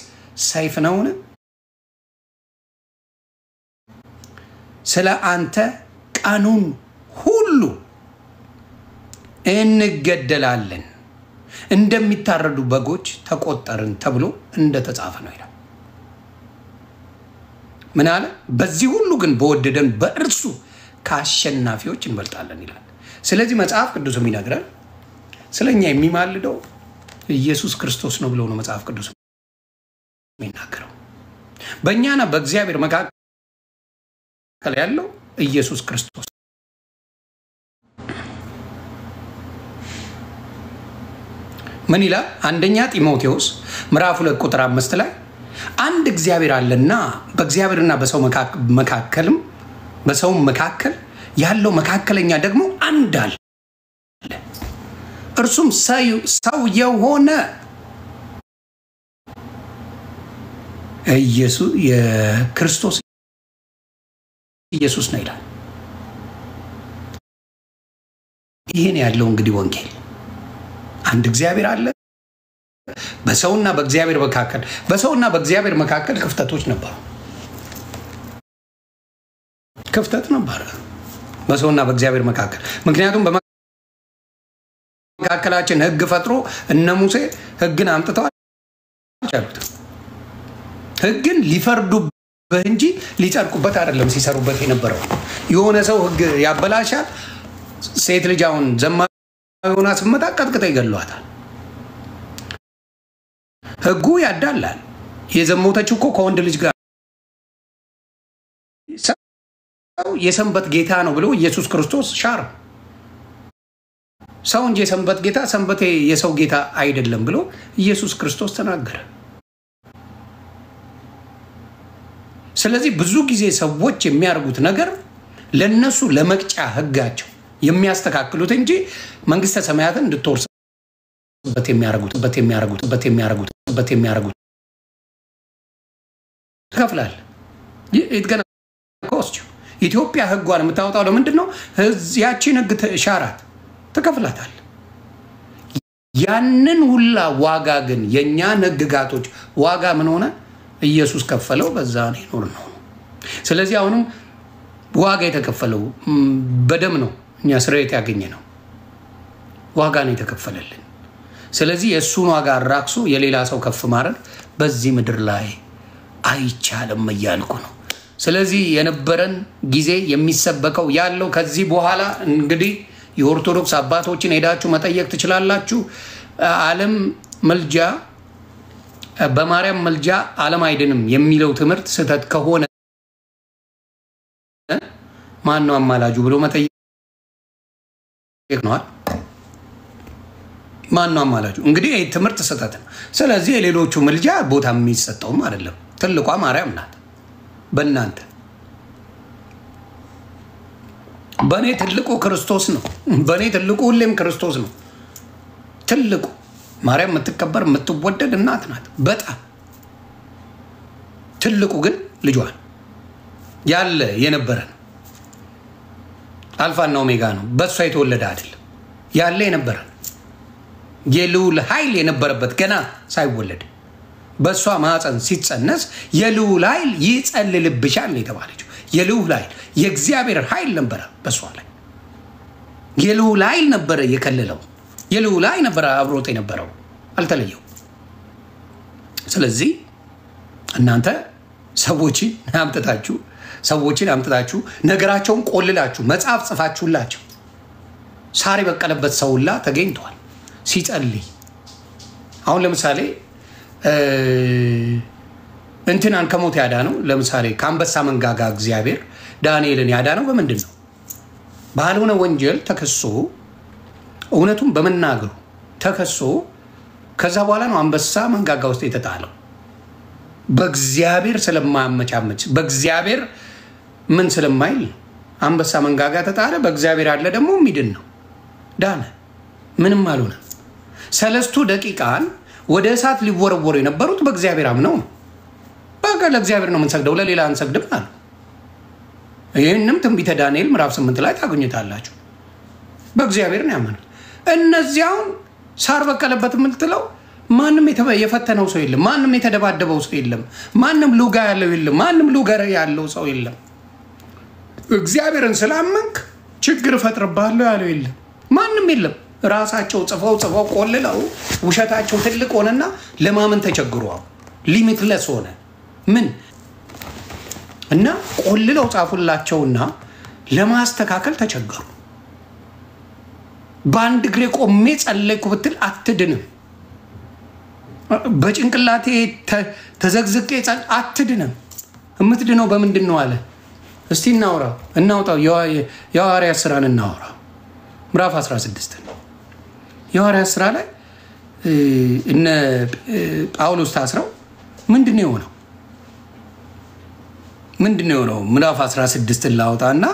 ሰይፍ ነውን? ስለ አንተ ቀኑን ሁሉ እንገደላለን፣ እንደሚታረዱ በጎች ተቆጠርን ተብሎ እንደተጻፈ ነው ይላል። ምን አለ? በዚህ ሁሉ ግን በወደደን በእርሱ ከአሸናፊዎች እንበልጣለን ይላል። ስለዚህ መጽሐፍ ቅዱስ የሚነግረን ስለኛ የሚማልደው ኢየሱስ ክርስቶስ ነው ብሎ ነው መጽሐፍ ቅዱስ የሚናገረው። በእኛና በእግዚአብሔር መካከል ያለው ኢየሱስ ክርስቶስ። ምን ይላል? አንደኛ ጢሞቴዎስ ምዕራፍ 2 ቁጥር 5 ላይ አንድ እግዚአብሔር አለና በእግዚአብሔርና በሰው መካከልም በሰው መካከል ያለው መካከለኛ ደግሞ አንድ አለ፣ እርሱም ሰው የሆነ የክርስቶስ ኢየሱስ ነው ይላል። ይሄን ያለው እንግዲህ ወንጌል አንድ እግዚአብሔር አለ፣ በሰውና በእግዚአብሔር መካከል በሰውና በእግዚአብሔር መካከል ክፍተቶች ነበሩ። ክፍተት ነበር በሰውና በእግዚአብሔር መካከል። ምክንያቱም በመካከላችን ሕግ ፈጥሮ እነ ሙሴ ሕግን አምጥተዋል አልቻሉት። ሕግን ሊፈርዱበት እንጂ ሊጸድቁበት አይደለም ሲሰሩበት የነበረው። የሆነ ሰው ሕግ ያበላሻል። ሴት ልጅ አሁን ዘማዊ ሆና ስትመጣ ቀጥቅጠው ይገሏታል። ሕጉ ያዳላል። የዘሞተችው እኮ ከወንድ ልጅ ጋር የሰንበት ጌታ ነው ብሎ ኢየሱስ ክርስቶስ ሻር ሰው እንጂ የሰንበት ጌታ ሰንበት የሰው ጌታ አይደለም ብሎ ኢየሱስ ክርስቶስ ተናገረ። ስለዚህ ብዙ ጊዜ ሰዎች የሚያርጉት ነገር ለነሱ ለመቅጫ ህጋቸው የሚያስተካክሉት እንጂ መንግስተ ሰማያትን እንድትወርስበት የሚያረጉት ከፍላል ይትገና ኮስቹ ኢትዮጵያ ህጓን የምታወጣው ለምንድን ነው? ያቺን ህግ ሻራት ተከፍላታል። ያንን ሁላ ዋጋ ግን የኛን ህግጋቶች ዋጋ ምን ሆነ? ኢየሱስ ከፈለው። በዛ ነው ኖር ነው። ስለዚህ አሁንም ዋጋ የተከፈለው በደም ነው። እኛ ስርየት ያገኘ ነው ዋጋ ነው የተከፈለልን። ስለዚህ የእሱን ዋጋ አራክሶ የሌላ ሰው ከፍ ማድረግ በዚህ ምድር ላይ አይቻልም እያልኩ ነው። ስለዚህ የነበረን ጊዜ የሚሰበከው ያለው ከዚህ በኋላ እንግዲህ የኦርቶዶክስ አባቶችን ሄዳችሁ መጠየቅ ትችላላችሁ። ዓለም መልጃ በማርያም መልጃ ዓለም አይድንም የሚለው ትምህርት ስህተት ከሆነ ማን ነው አማላጁ ብሎ መጠየቅ ነው። ማን ነው አማላጁ? እንግዲህ ይሄ ትምህርት ስህተት ነው። ስለዚህ የሌሎቹ ምልጃ ቦታ የሚሰጠውም አይደለም። ትልቋ ማርያም ናት። በእናንተ በእኔ ትልቁ ክርስቶስ ነው። በእኔ ትልቁ ሁሌም ክርስቶስ ነው። ትልቁ ማርያም የምትከበር የምትወደድ እናት ናት። በጣም ትልቁ ግን ልጇን ያለ የነበረ ነው። አልፋና ኦሜጋ ነው። በእሷ የተወለደ አይደለም። ያለ የነበረ የልዑል ኃይል የነበረበት ገና ሳይወለድ በእሷ ማፀን ሲጸነስ የልዑል ኃይል ይጸልልብሻል የተባለችው የልዑል ኃይል የእግዚአብሔር ኃይል ነበረ በእሷ ላይ። የልዑል ኃይል ነበረ የከለለው። የልዑል ኃይል ነበረ አብሮት የነበረው፣ አልተለየው። ስለዚህ እናንተ ሰዎችን አምጥታችሁ ነገራቸውን ቆልላችሁ መጽሐፍ ጽፋችሁላቸው ሳር የበቀለበት ሰውላ ተገኝቷል ሲጸልይ። አሁን ለምሳሌ እንትናን ከሞት ያዳነው ለምሳሌ ከአንበሳ መንጋጋ እግዚአብሔር ዳንኤልን ያዳነው በምንድን ነው? ባልሆነ ወንጀል ተከሶ እውነቱን በመናገሩ ተከሶ ከዛ በኋላ ነው አንበሳ መንጋጋ ውስጥ የተጣለው። በእግዚአብሔር ስለማያመቻመች በእግዚአብሔር ምን ስለማይል አንበሳ መንጋጋ ተጣለ። በእግዚአብሔር ያለ ደግሞ የሚድን ነው። ዳነ፣ ምንም አልሆነ። 3 ደቂቃን ወደ እሳት ሊወረወሩ የነበሩት በእግዚአብሔር አምነው ነው። በቃ ለእግዚአብሔር ነው የምንሰግደው ለሌላ አንሰግድም አሉ። ይህንም ትንቢተ ዳንኤል ምዕራፍ 8 ላይ ታገኙታላችሁ። በእግዚአብሔር ነው ያመኑት። እነዚያውን ሳር በቀለበት የምትለው ማንም የፈተነው ሰው የለም። ማንም የተደባደበው ሰው የለም። ማንም ሉጋ ያለው የለም። ማንም ሉገር ያለው ሰው የለም። እግዚአብሔርን ስላመንክ ችግር እፈጥርብሃለሁ ያለው የለም። ማንም የለም። ራሳቸው ጽፈው ቆልለው ውሸታቸው ትልቅ ሆነና ለማመን ተቸግሯል። ሊሚትለስ ሆነ ምን እና ቆልለው ጻፉላቸውና ለማስተካከል ተቸገሩ። በአንድ እግሬ ቆሜ ጸለይኩ ብትል አትድንም። በጭንቅላቴ ተዘግዝቄ አትድንም። የምትድነው በምንድን ነው አለ። እስቲ እናውጣው። የሐዋርያት ሥራን እናውራ። ምዕራፍ 16 የሐዋርያት ሥራ ላይ እነ ጳውሎስ ታስረው ምንድን ነው የሆነው? ምዕራፍ 16 ላውጣና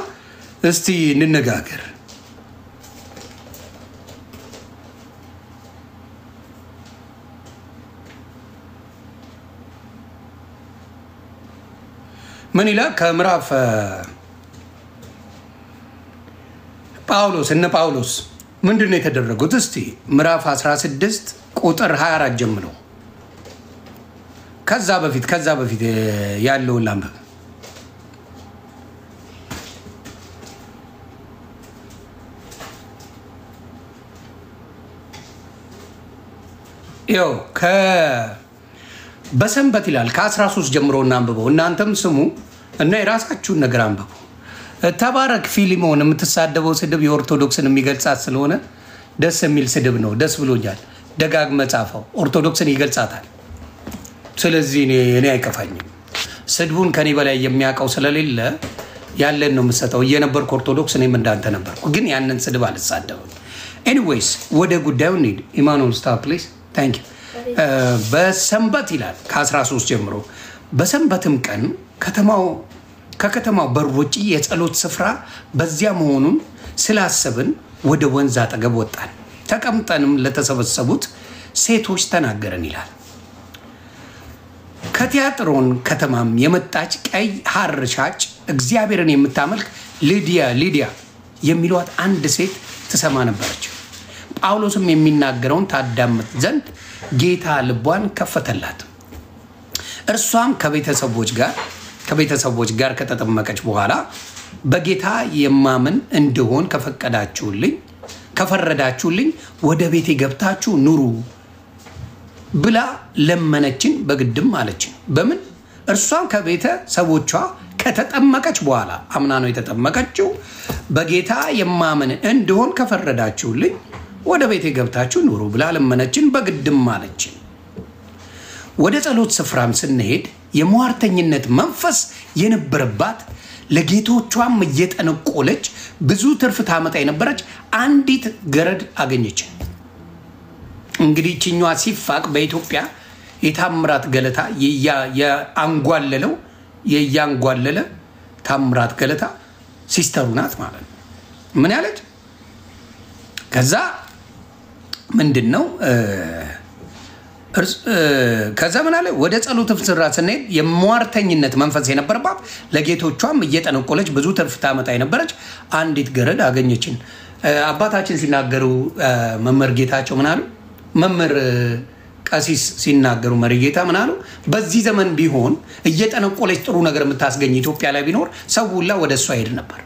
እስቲ እንነጋገር። ምን ይላል? ከምዕራፍ እነ ጳውሎስ ምንድን ነው የተደረጉት? እስቲ ምዕራፍ 16 ቁጥር 24 ጀምሮ ከዛ በፊት ያለውን ላንብብ። ይኸው በሰንበት ይላል። ከ13 ጀምሮ እናንብበው። እናንተም ስሙ እና የራሳችሁን ነገር አንብቡ። ተባረክ ፊሊሞን። የምትሳደበው ስድብ የኦርቶዶክስን የሚገልጻት ስለሆነ ደስ የሚል ስድብ ነው። ደስ ብሎኛል። ደጋግመህ ጻፈው። ኦርቶዶክስን ይገልጻታል። ስለዚህ እኔ አይከፋኝም። ስድቡን ከኔ በላይ የሚያውቀው ስለሌለ ያለን ነው የምሰጠው። እየነበርኩ ኦርቶዶክስ እኔም እንዳንተ ነበርኩ፣ ግን ያንን ስድብ አልሳደብም። ኤኒዌይስ ወደ ጉዳዩ እንሂድ። ኢማኑኤል ስታፕ ፕሊዝ። ታንክ ዩ። በሰንበት ይላል ከ13 ጀምሮ። በሰንበትም ቀን ከከተማው በር ውጭ የጸሎት ስፍራ በዚያ መሆኑን ስላሰብን ወደ ወንዝ አጠገብ ወጣን። ተቀምጠንም ለተሰበሰቡት ሴቶች ተናገረን ይላል። ከቲያጥሮን ከተማም የመጣች ቀይ ሐር ሻጭ እግዚአብሔርን የምታመልክ ሊዲያ የሚሏት አንድ ሴት ትሰማ ነበረች። ጳውሎስም የሚናገረውን ታዳምጥ ዘንድ ጌታ ልቧን ከፈተላት። እርሷም ከቤተሰቦች ጋር ከተጠመቀች በኋላ በጌታ የማምን እንደሆን ከፈረዳችሁልኝ ወደ ቤቴ ገብታችሁ ኑሩ ብላ ለመነችን። በግድም አለችን። በምን? እርሷም ከቤተሰቦቿ ከተጠመቀች በኋላ አምና ነው የተጠመቀችው። በጌታ የማምን እንደሆን ከፈረዳችሁልኝ ወደ ቤቴ ገብታችሁ ኑሩ ብላ ለመነችን። በግድም አለችን። ወደ ጸሎት ስፍራም ስንሄድ የሟርተኝነት መንፈስ የነበረባት ለጌቶቿም እየጠነቆለች ብዙ ትርፍ ታመጣ የነበረች አንዲት ገረድ አገኘች። እንግዲህ ቺኛዋ ሲፋቅ በኢትዮጵያ የታምራት ገለታ የያንጓለለ ታምራት ገለታ ሲስተሩ ናት ማለት ነው። ምን ያለች ከዛ ምንድነው ከዛ ምን አለ ወደ ጸሎት ፍስራ ስንሄድ የሟርተኝነት መንፈስ የነበረባት ለጌቶቿም እየጠነቆለች ብዙ ትርፍ ታመጣ የነበረች አንዲት ገረድ አገኘችን። አባታችን ሲናገሩ መምህር ጌታቸው ምን አሉ? መምህር ቀሲስ ሲናገሩ መሪጌታ ምን አሉ? በዚህ ዘመን ቢሆን እየጠነቆለች ጥሩ ነገር የምታስገኝ ኢትዮጵያ ላይ ቢኖር ሰው ሁላ ወደ እሷ ሄድ ነበር።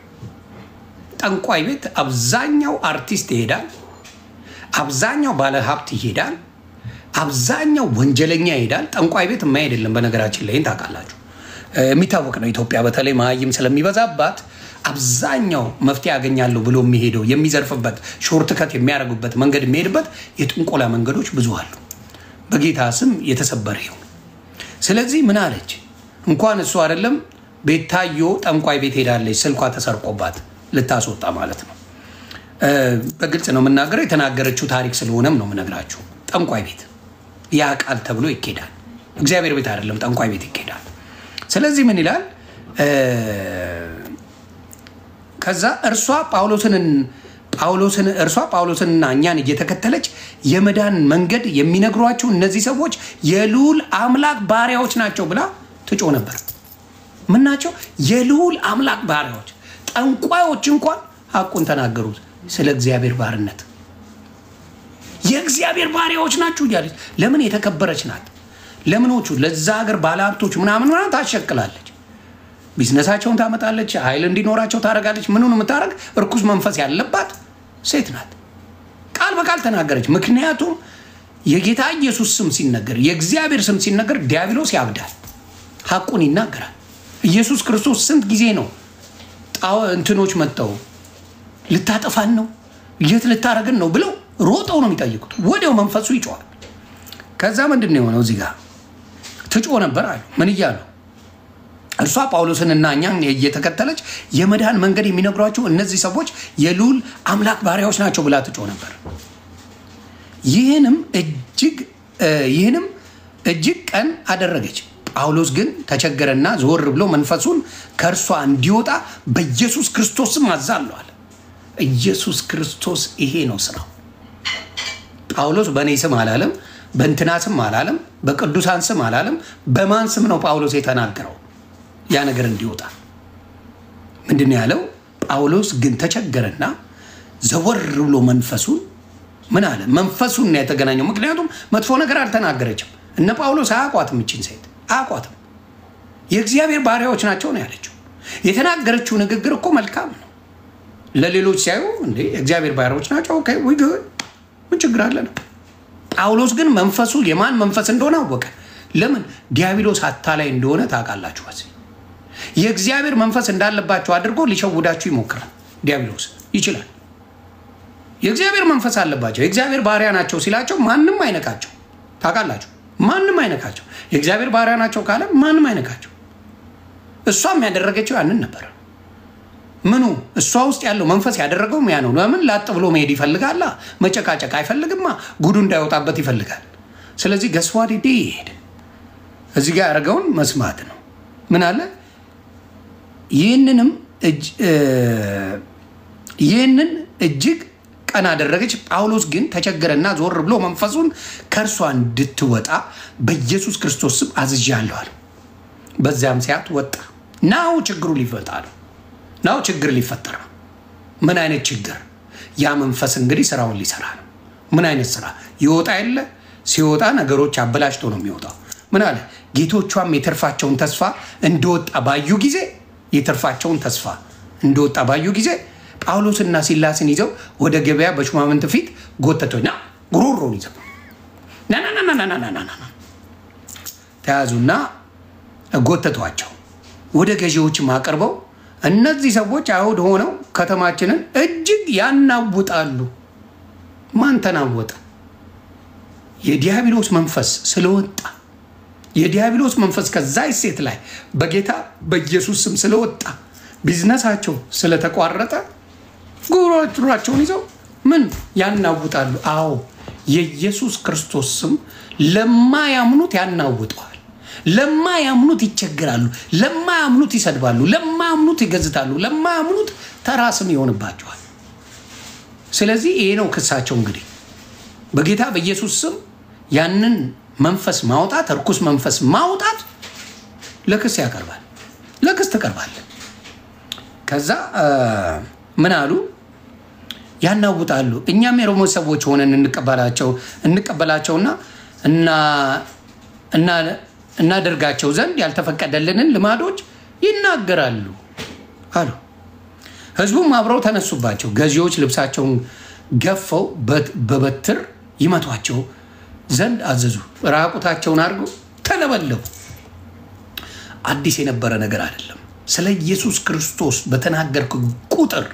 ጠንቋይ ቤት አብዛኛው አርቲስት ይሄዳል፣ አብዛኛው ባለ ሀብት ይሄዳል፣ አብዛኛው ወንጀለኛ ይሄዳል። ጠንቋይ ቤት የማይሄድ የለም። በነገራችን ላይ ታውቃላችሁ፣ የሚታወቅ ነው። ኢትዮጵያ በተለይ ማይም ስለሚበዛባት አብዛኛው መፍትሄ ያገኛለሁ ብሎ የሚሄደው የሚዘርፍበት ሾርት ከት የሚያደርጉበት መንገድ የሚሄድበት የጥንቆላ መንገዶች ብዙ አሉ። በጌታ ስም የተሰበረ ይሁን። ስለዚህ ምን አለች? እንኳን እሱ አይደለም ቤታዮ ጠንቋይ ቤት ሄዳለች፣ ስልኳ ተሰርቆባት ልታስወጣ ማለት ነው። በግልጽ ነው የምናገረው፣ የተናገረችው ታሪክ ስለሆነም ነው የምነግራችሁ። ጠንቋይ ቤት ያ ቃል ተብሎ ይኬዳል። እግዚአብሔር ቤት አይደለም፣ ጠንቋይ ቤት ይኬዳል። ስለዚህ ምን ይላል? ከዛ እርሷ ጳውሎስንና እኛን እየተከተለች የመዳን መንገድ የሚነግሯቸው እነዚህ ሰዎች የልዑል አምላክ ባሪያዎች ናቸው ብላ ትጮህ ነበር። ምን ናቸው? የልዑል አምላክ ባሪያዎች። ጠንቋዮች እንኳን ሐቁን ተናገሩት ስለ እግዚአብሔር ባርነት። የእግዚአብሔር ባሪያዎች ናችሁ እያለች ለምን የተከበረች ናት? ለምኖቹ ለዛ ሀገር ባለሀብቶች ምናምን ታሸክላለች፣ ቢዝነሳቸውን ታመጣለች፣ ኃይል እንዲኖራቸው ታደርጋለች። ምኑን የምታደርግ እርኩስ መንፈስ ያለባት ሴት ናት። ቃል በቃል ተናገረች። ምክንያቱም የጌታ ኢየሱስ ስም ሲነገር፣ የእግዚአብሔር ስም ሲነገር ዲያብሎስ ያብዳል፣ ሐቁን ይናገራል። ኢየሱስ ክርስቶስ ስንት ጊዜ ነው እንትኖች መጥተው ልታጠፋን ነው የት ልታረግን ነው ብለው ሮጠው ነው የሚጠይቁት። ወዲያው መንፈሱ ይጮሃል። ከዛ ምንድን ነው የሆነው? እዚህ ጋር ትጮህ ነበር አሉ። ምን እያሉ? እርሷ ጳውሎስንና እኛን እየተከተለች የመዳን መንገድ የሚነግሯቸው እነዚህ ሰዎች የልዑል አምላክ ባሪያዎች ናቸው ብላ ትጮህ ነበር። ይህንም እጅግ ቀን አደረገች። ጳውሎስ ግን ተቸገረና ዞር ብሎ መንፈሱን ከእርሷ እንዲወጣ በኢየሱስ ክርስቶስ ስም አዛለሁ አለ። ኢየሱስ ክርስቶስ ይሄ ነው ስራው። ጳውሎስ በእኔ ስም አላለም፣ በእንትና ስም አላለም፣ በቅዱሳን ስም አላለም። በማን ስም ነው ጳውሎስ የተናገረው? ያ ነገር እንዲወጣ ምንድን ነው ያለው? ጳውሎስ ግን ተቸገረና ዘወር ብሎ መንፈሱን ምን አለ? መንፈሱን ነው የተገናኘው። ምክንያቱም መጥፎ ነገር አልተናገረችም። እነ ጳውሎስ አያውቋትም፣ ይችን ሴት አያውቋትም። የእግዚአብሔር ባሪያዎች ናቸው ነው ያለችው። የተናገረችው ንግግር እኮ መልካም ነው። ለሌሎች ሲያዩ እንዴ እግዚአብሔር ባሪያዎች ናቸው፣ ኦኬ ዊ ጉድ፣ ምን ችግር አለ ነው። ጳውሎስ ግን መንፈሱ የማን መንፈስ እንደሆነ አወቀ። ለምን? ዲያብሎስ አታላይ እንደሆነ ታውቃላችሁ። በዚህ የእግዚአብሔር መንፈስ እንዳለባችሁ አድርጎ ሊሸውዳችሁ ይሞክራል። ዲያብሎስ ይችላል። የእግዚአብሔር መንፈስ አለባቸው፣ የእግዚአብሔር ባሪያ ናቸው ሲላቸው ማንም አይነካቸው። ታውቃላችሁ፣ ማንም አይነካቸው። የእግዚአብሔር ባሪያ ናቸው ካለ ማንም አይነካቸው። እሷም ያደረገችው ያንን ነበር። ምኑ እሷ ውስጥ ያለው መንፈስ ያደረገው ያ ነው። ለምን? ላጥ ብሎ መሄድ ይፈልጋል። መጨቃጨቅ አይፈልግማ። ጉዱ እንዳይወጣበት ይፈልጋል። ስለዚህ ገስዋዲ ዲድ እዚህ ጋር ያደረገውን መስማት ነው። ምን አለ? ይህንን እጅግ ቀን አደረገች። ጳውሎስ ግን ተቸገረና ዞር ብሎ መንፈሱን ከእርሷ እንድትወጣ በኢየሱስ ክርስቶስ ስም አዝዣለሁ አለ። በዚያም ሰዓት ወጣ። ናው ችግሩ ሊፈታ ነው። ናው ችግር ሊፈጠር ነው። ምን አይነት ችግር? ያ መንፈስ እንግዲህ ስራውን ሊሰራ ነው። ምን አይነት ስራ? ይወጣ የለ ሲወጣ ነገሮች አበላሽቶ ነው የሚወጣው። ምን አለ? ጌቶቿም የተርፋቸውን ተስፋ እንደወጣ ባዩ ጊዜ ጳውሎስና ሲላስን ይዘው ወደ ገበያ በሹማምንት ፊት ጎተቶና ጉሮሮን ይዘው ተያዙና ጎተቷቸው። ወደ ገዢዎችም አቀርበው እነዚህ ሰዎች አይሁድ ሆነው ከተማችንን እጅግ ያናውጣሉ። ማን ተናወጠ? የዲያብሎስ መንፈስ ስለወጣ፣ የዲያብሎስ መንፈስ ከዛ ሴት ላይ በጌታ በኢየሱስ ስም ስለወጣ ቢዝነሳቸው ስለተቋረጠ ጉሮሯቸውን ይዘው ምን ያናውጣሉ? አዎ የኢየሱስ ክርስቶስ ስም ለማያምኑት ያናውጠዋል። ለማያምኑት ይቸግራሉ፣ ለማያምኑት ይሰድባሉ፣ ለማያምኑት ይገዝታሉ፣ ለማያምኑት ተራ ስም ይሆንባቸዋል። ስለዚህ ይሄ ነው ክሳቸው። እንግዲህ በጌታ በኢየሱስ ስም ያንን መንፈስ ማውጣት፣ እርኩስ መንፈስ ማውጣት ለክስ ያቀርባል። ለክስ ትቀርባለህ። ከዛ ምን አሉ? ያናውጣሉ። እኛም የሮማ ሰዎች ሆነን እንቀበላቸውና እናደርጋቸው ዘንድ ያልተፈቀደልንን ልማዶች ይናገራሉ አሉ። ህዝቡም አብረው ተነሱባቸው። ገዢዎች ልብሳቸውን ገፈው በበትር ይመቷቸው ዘንድ አዘዙ። ራቁታቸውን አድርገው ተለበለቡ። አዲስ የነበረ ነገር አይደለም። ስለ ኢየሱስ ክርስቶስ በተናገርክ ቁጥር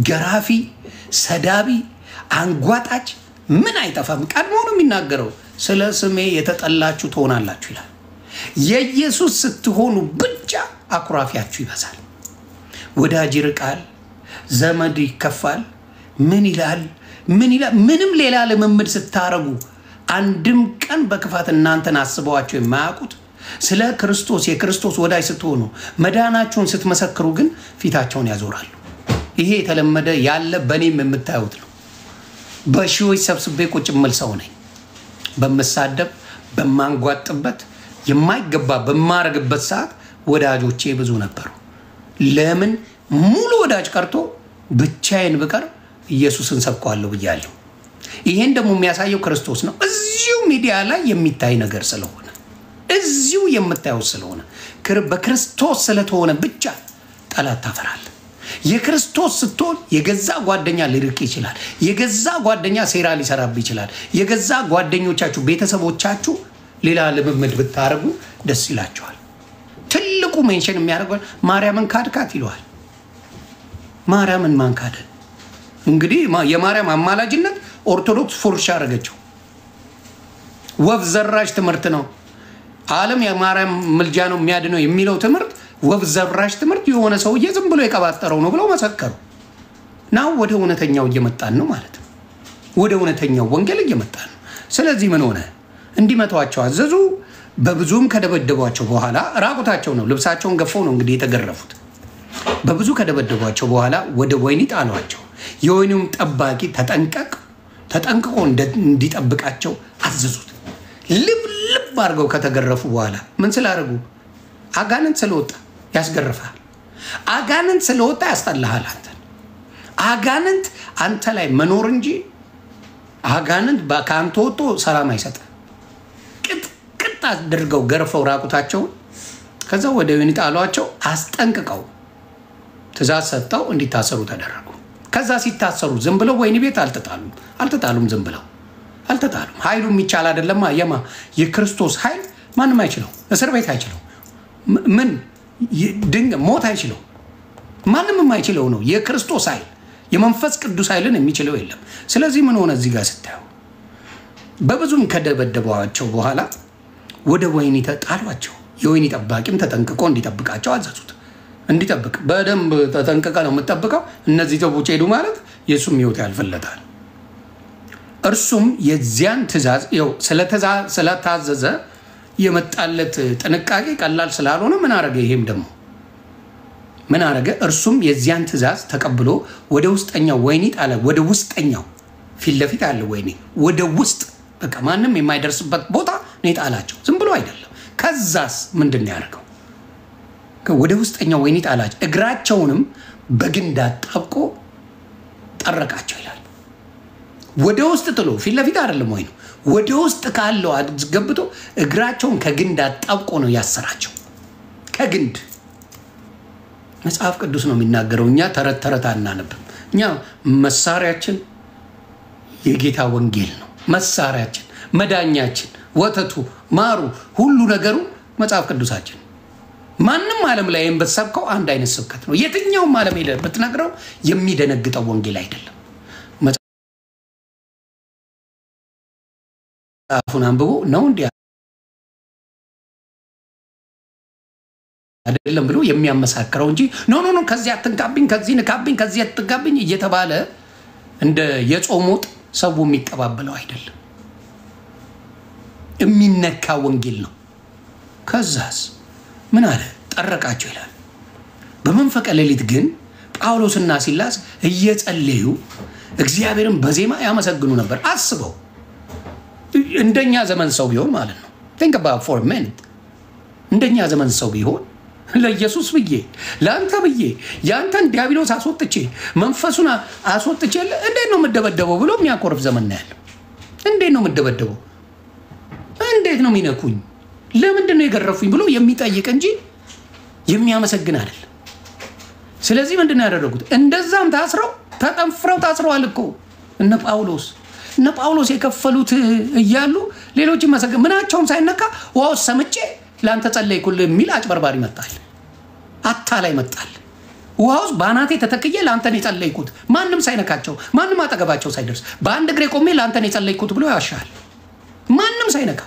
ገራፊ፣ ሰዳቢ፣ አንጓጣጭ ምን አይጠፋም። ቀድሞ ነው የሚናገረው። ስለ ስሜ የተጠላችሁ ትሆናላችሁ ይላል። የኢየሱስ ስትሆኑ ብቻ አኩራፊያችሁ ይበዛል። ወዳጅ ይርቃል፣ ዘመድ ይከፋል። ምን ይላል? ምንም ሌላ ልምምድ ስታረጉ አንድም ቀን በክፋት እናንተን አስበዋቸው የማያውቁት ስለ ክርስቶስ የክርስቶስ ወዳጅ ስትሆኑ መዳናችሁን ስትመሰክሩ ግን ፊታቸውን ያዞራሉ። ይሄ የተለመደ ያለ በእኔም የምታዩት ነው። በሺዎች ሰብስቤ ቁጭ ምል ሰው ነኝ። በመሳደብ በማንጓጥበት የማይገባ በማረግበት ሰዓት ወዳጆቼ ብዙ ነበሩ። ለምን ሙሉ ወዳጅ ቀርቶ ብቻዬን ብቀር ኢየሱስን ሰብከዋለሁ ብያለሁ። ይሄን ደግሞ የሚያሳየው ክርስቶስ ነው። እዚሁ ሚዲያ ላይ የሚታይ ነገር ስለሆነ እዚሁ የምታየው ስለሆነ በክርስቶስ ስለተሆነ ብቻ ጠላት ታፈራለህ። የክርስቶስ ስትሆን የገዛ ጓደኛ ሊርቅ ይችላል። የገዛ ጓደኛ ሴራ ሊሰራብ ይችላል። የገዛ ጓደኞቻችሁ ቤተሰቦቻችሁ ሌላ ልምምድ ብታረጉ ደስ ይላቸዋል። ትልቁ ሜንሽን የሚያደርገው ማርያምን ካድካት ይለዋል። ማርያምን ማን ካደ? እንግዲህ የማርያም አማላጅነት ኦርቶዶክስ ፎርሻ አረገችው። ወፍ ዘራሽ ትምህርት ነው። ዓለም የማርያም ምልጃ ነው የሚያድነው የሚለው ትምህርት ወፍ ዘራሽ ትምህርት የሆነ ሰውዬ ዝም ብሎ የቀባጠረው ነው ብለው መሰከሩ። ናው ወደ እውነተኛው እየመጣን ነው ማለት ነው። ወደ እውነተኛው ወንጌል እየመጣን ነው። ስለዚህ ምን ሆነ? እንዲመቷቸው አዘዙ። በብዙም ከደበደቧቸው በኋላ ራቁታቸው ነው፣ ልብሳቸውን ገፈው ነው እንግዲህ የተገረፉት። በብዙ ከደበደቧቸው በኋላ ወደ ወህኒ ጣሏቸው። የወህኒውም ጠባቂ ተጠንቅቆ እንዲጠብቃቸው አዘዙት። ልብ አድርገው ከተገረፉ በኋላ ምን ስላደረጉ? አጋንንት ስለወጣ ያስገርፋል። አጋንንት ስለወጣ ያስጠላሃል። አጋንንት አንተ ላይ መኖር እንጂ አጋንንት ከአንተ ወጥቶ ሰላም አይሰጥም። ቅጥ አድርገው ገርፈው ራቁታቸውን ከዛ ወደ ወህኒ ጣሏቸው። አስጠንቅቀው ትእዛዝ ሰጥተው እንዲታሰሩ ተደረጉ። ከዛ ሲታሰሩ ዝም ብለው ወህኒ ቤት አልተጣሉም። ዝም ብለው አልተጣሉም። ኃይሉ የሚቻል አይደለም። የክርስቶስ ኃይል ማንም አይችለው። እስር ቤት አይችለው። ምን ሞት አይችለው። ማንም የማይችለው ነው የክርስቶስ ኃይል። የመንፈስ ቅዱስ ኃይልን የሚችለው የለም። ስለዚህ ምን ሆነ? እዚህ ጋር ስታዩ በብዙም ከደበደቧቸው በኋላ ወደ ወህኒ ተጣሏቸው። የወህኒ ጠባቂም ተጠንቅቆ እንዲጠብቃቸው አዘዙት። እንዲጠብቅ በደንብ ተጠንቅቀ ነው የምጠብቀው። እነዚህ ሰዎች ሄዱ ማለት የእሱም ህይወት ያልፍለታል። እርሱም የዚያን ትእዛዝ ስለታዘዘ የመጣለት ጥንቃቄ ቀላል ስላልሆነ ምን አረገ? ይሄም ደግሞ ምን አረገ? እርሱም የዚያን ትእዛዝ ተቀብሎ ወደ ውስጠኛው ወህኒ ጣለ። ወደ ውስጠኛው ፊት ለፊት ያለ ወህኒ ወደ ውስጥ በቃ ማንም የማይደርስበት ቦታ ነው የጣላቸው። ዝም ብሎ አይደለም። ከዛስ ምንድን ነው ያደርገው? ወደ ውስጠኛው ወህኒ ጣላቸው። እግራቸውንም በግንድ አጣብቆ ጠረቃቸው ይላል። ወደ ውስጥ ጥሎ ፊት ለፊት አይደለም ወይ ነው፣ ወደ ውስጥ ካለው አስገብቶ እግራቸውን ከግንድ አጣብቆ ነው ያሰራቸው። ከግንድ መጽሐፍ ቅዱስ ነው የሚናገረው። እኛ ተረት አናነብም። እኛ መሳሪያችን የጌታ ወንጌል ነው። መሳሪያችን፣ መዳኛችን፣ ወተቱ፣ ማሩ፣ ሁሉ ነገሩ መጽሐፍ ቅዱሳችን። ማንም ዓለም ላይ በተሰብከው አንድ አይነት ስብከት ነው። የትኛውም ዓለም ሄደ ብትነግረው የሚደነግጠው ወንጌል አይደለም። መጽሐፉን አንብቦ ነው እንዲያ አይደለም ብሎ የሚያመሳክረው እንጂ ኖ ከዚህ አትንካብኝ ከዚህ ንካብኝ ከዚህ አትጋብኝ እየተባለ እንደ የጾሙት ሰው የሚቀባበለው አይደለም የሚነካ ወንጌል ነው ከዛስ ምን አለ ጠረቃቸው ይላል በመንፈቀ ሌሊት ግን ጳውሎስና ሲላስ እየጸለዩ እግዚአብሔርን በዜማ ያመሰግኑ ነበር አስበው እንደኛ ዘመን ሰው ቢሆን ማለት ነው think about for a minute እንደኛ ዘመን ሰው ቢሆን ለኢየሱስ ብዬ ላንተ ብዬ ያንተን ዲያብሎስ አስወጥቼ መንፈሱን አስወጥቼ እንዴት ነው መደበደበው ብሎ የሚያቆርፍ ዘመን ነው ያለው እንዴት ነው መደበደበው እንዴት ነው ሚነኩኝ ለምንድን ነው የገረፉኝ ብሎ የሚጠይቅ እንጂ የሚያመሰግን አይደል ስለዚህ ምንድነው ያደረጉት እንደዛም ታስረው ተጠንፍረው ታስረዋል እኮ እነ ጳውሎስ የከፈሉት እያሉ ሌሎች መሰገን ምናቸውም ሳይነካ ዋው ሰምጬ ላንተ ጸለይኩልህ የሚል አጭበርባሪ መጣል አታላይ መጣል ዋው ባናቴ ተተክዬ ላንተን የጸለይኩት ማንንም ሳይነካቸው ማንንም አጠገባቸው ሳይደርስ በአንድ እግሬ ቆሜ ላንተን የጸለይኩት ብሎ ያሻል ማንንም ሳይነካ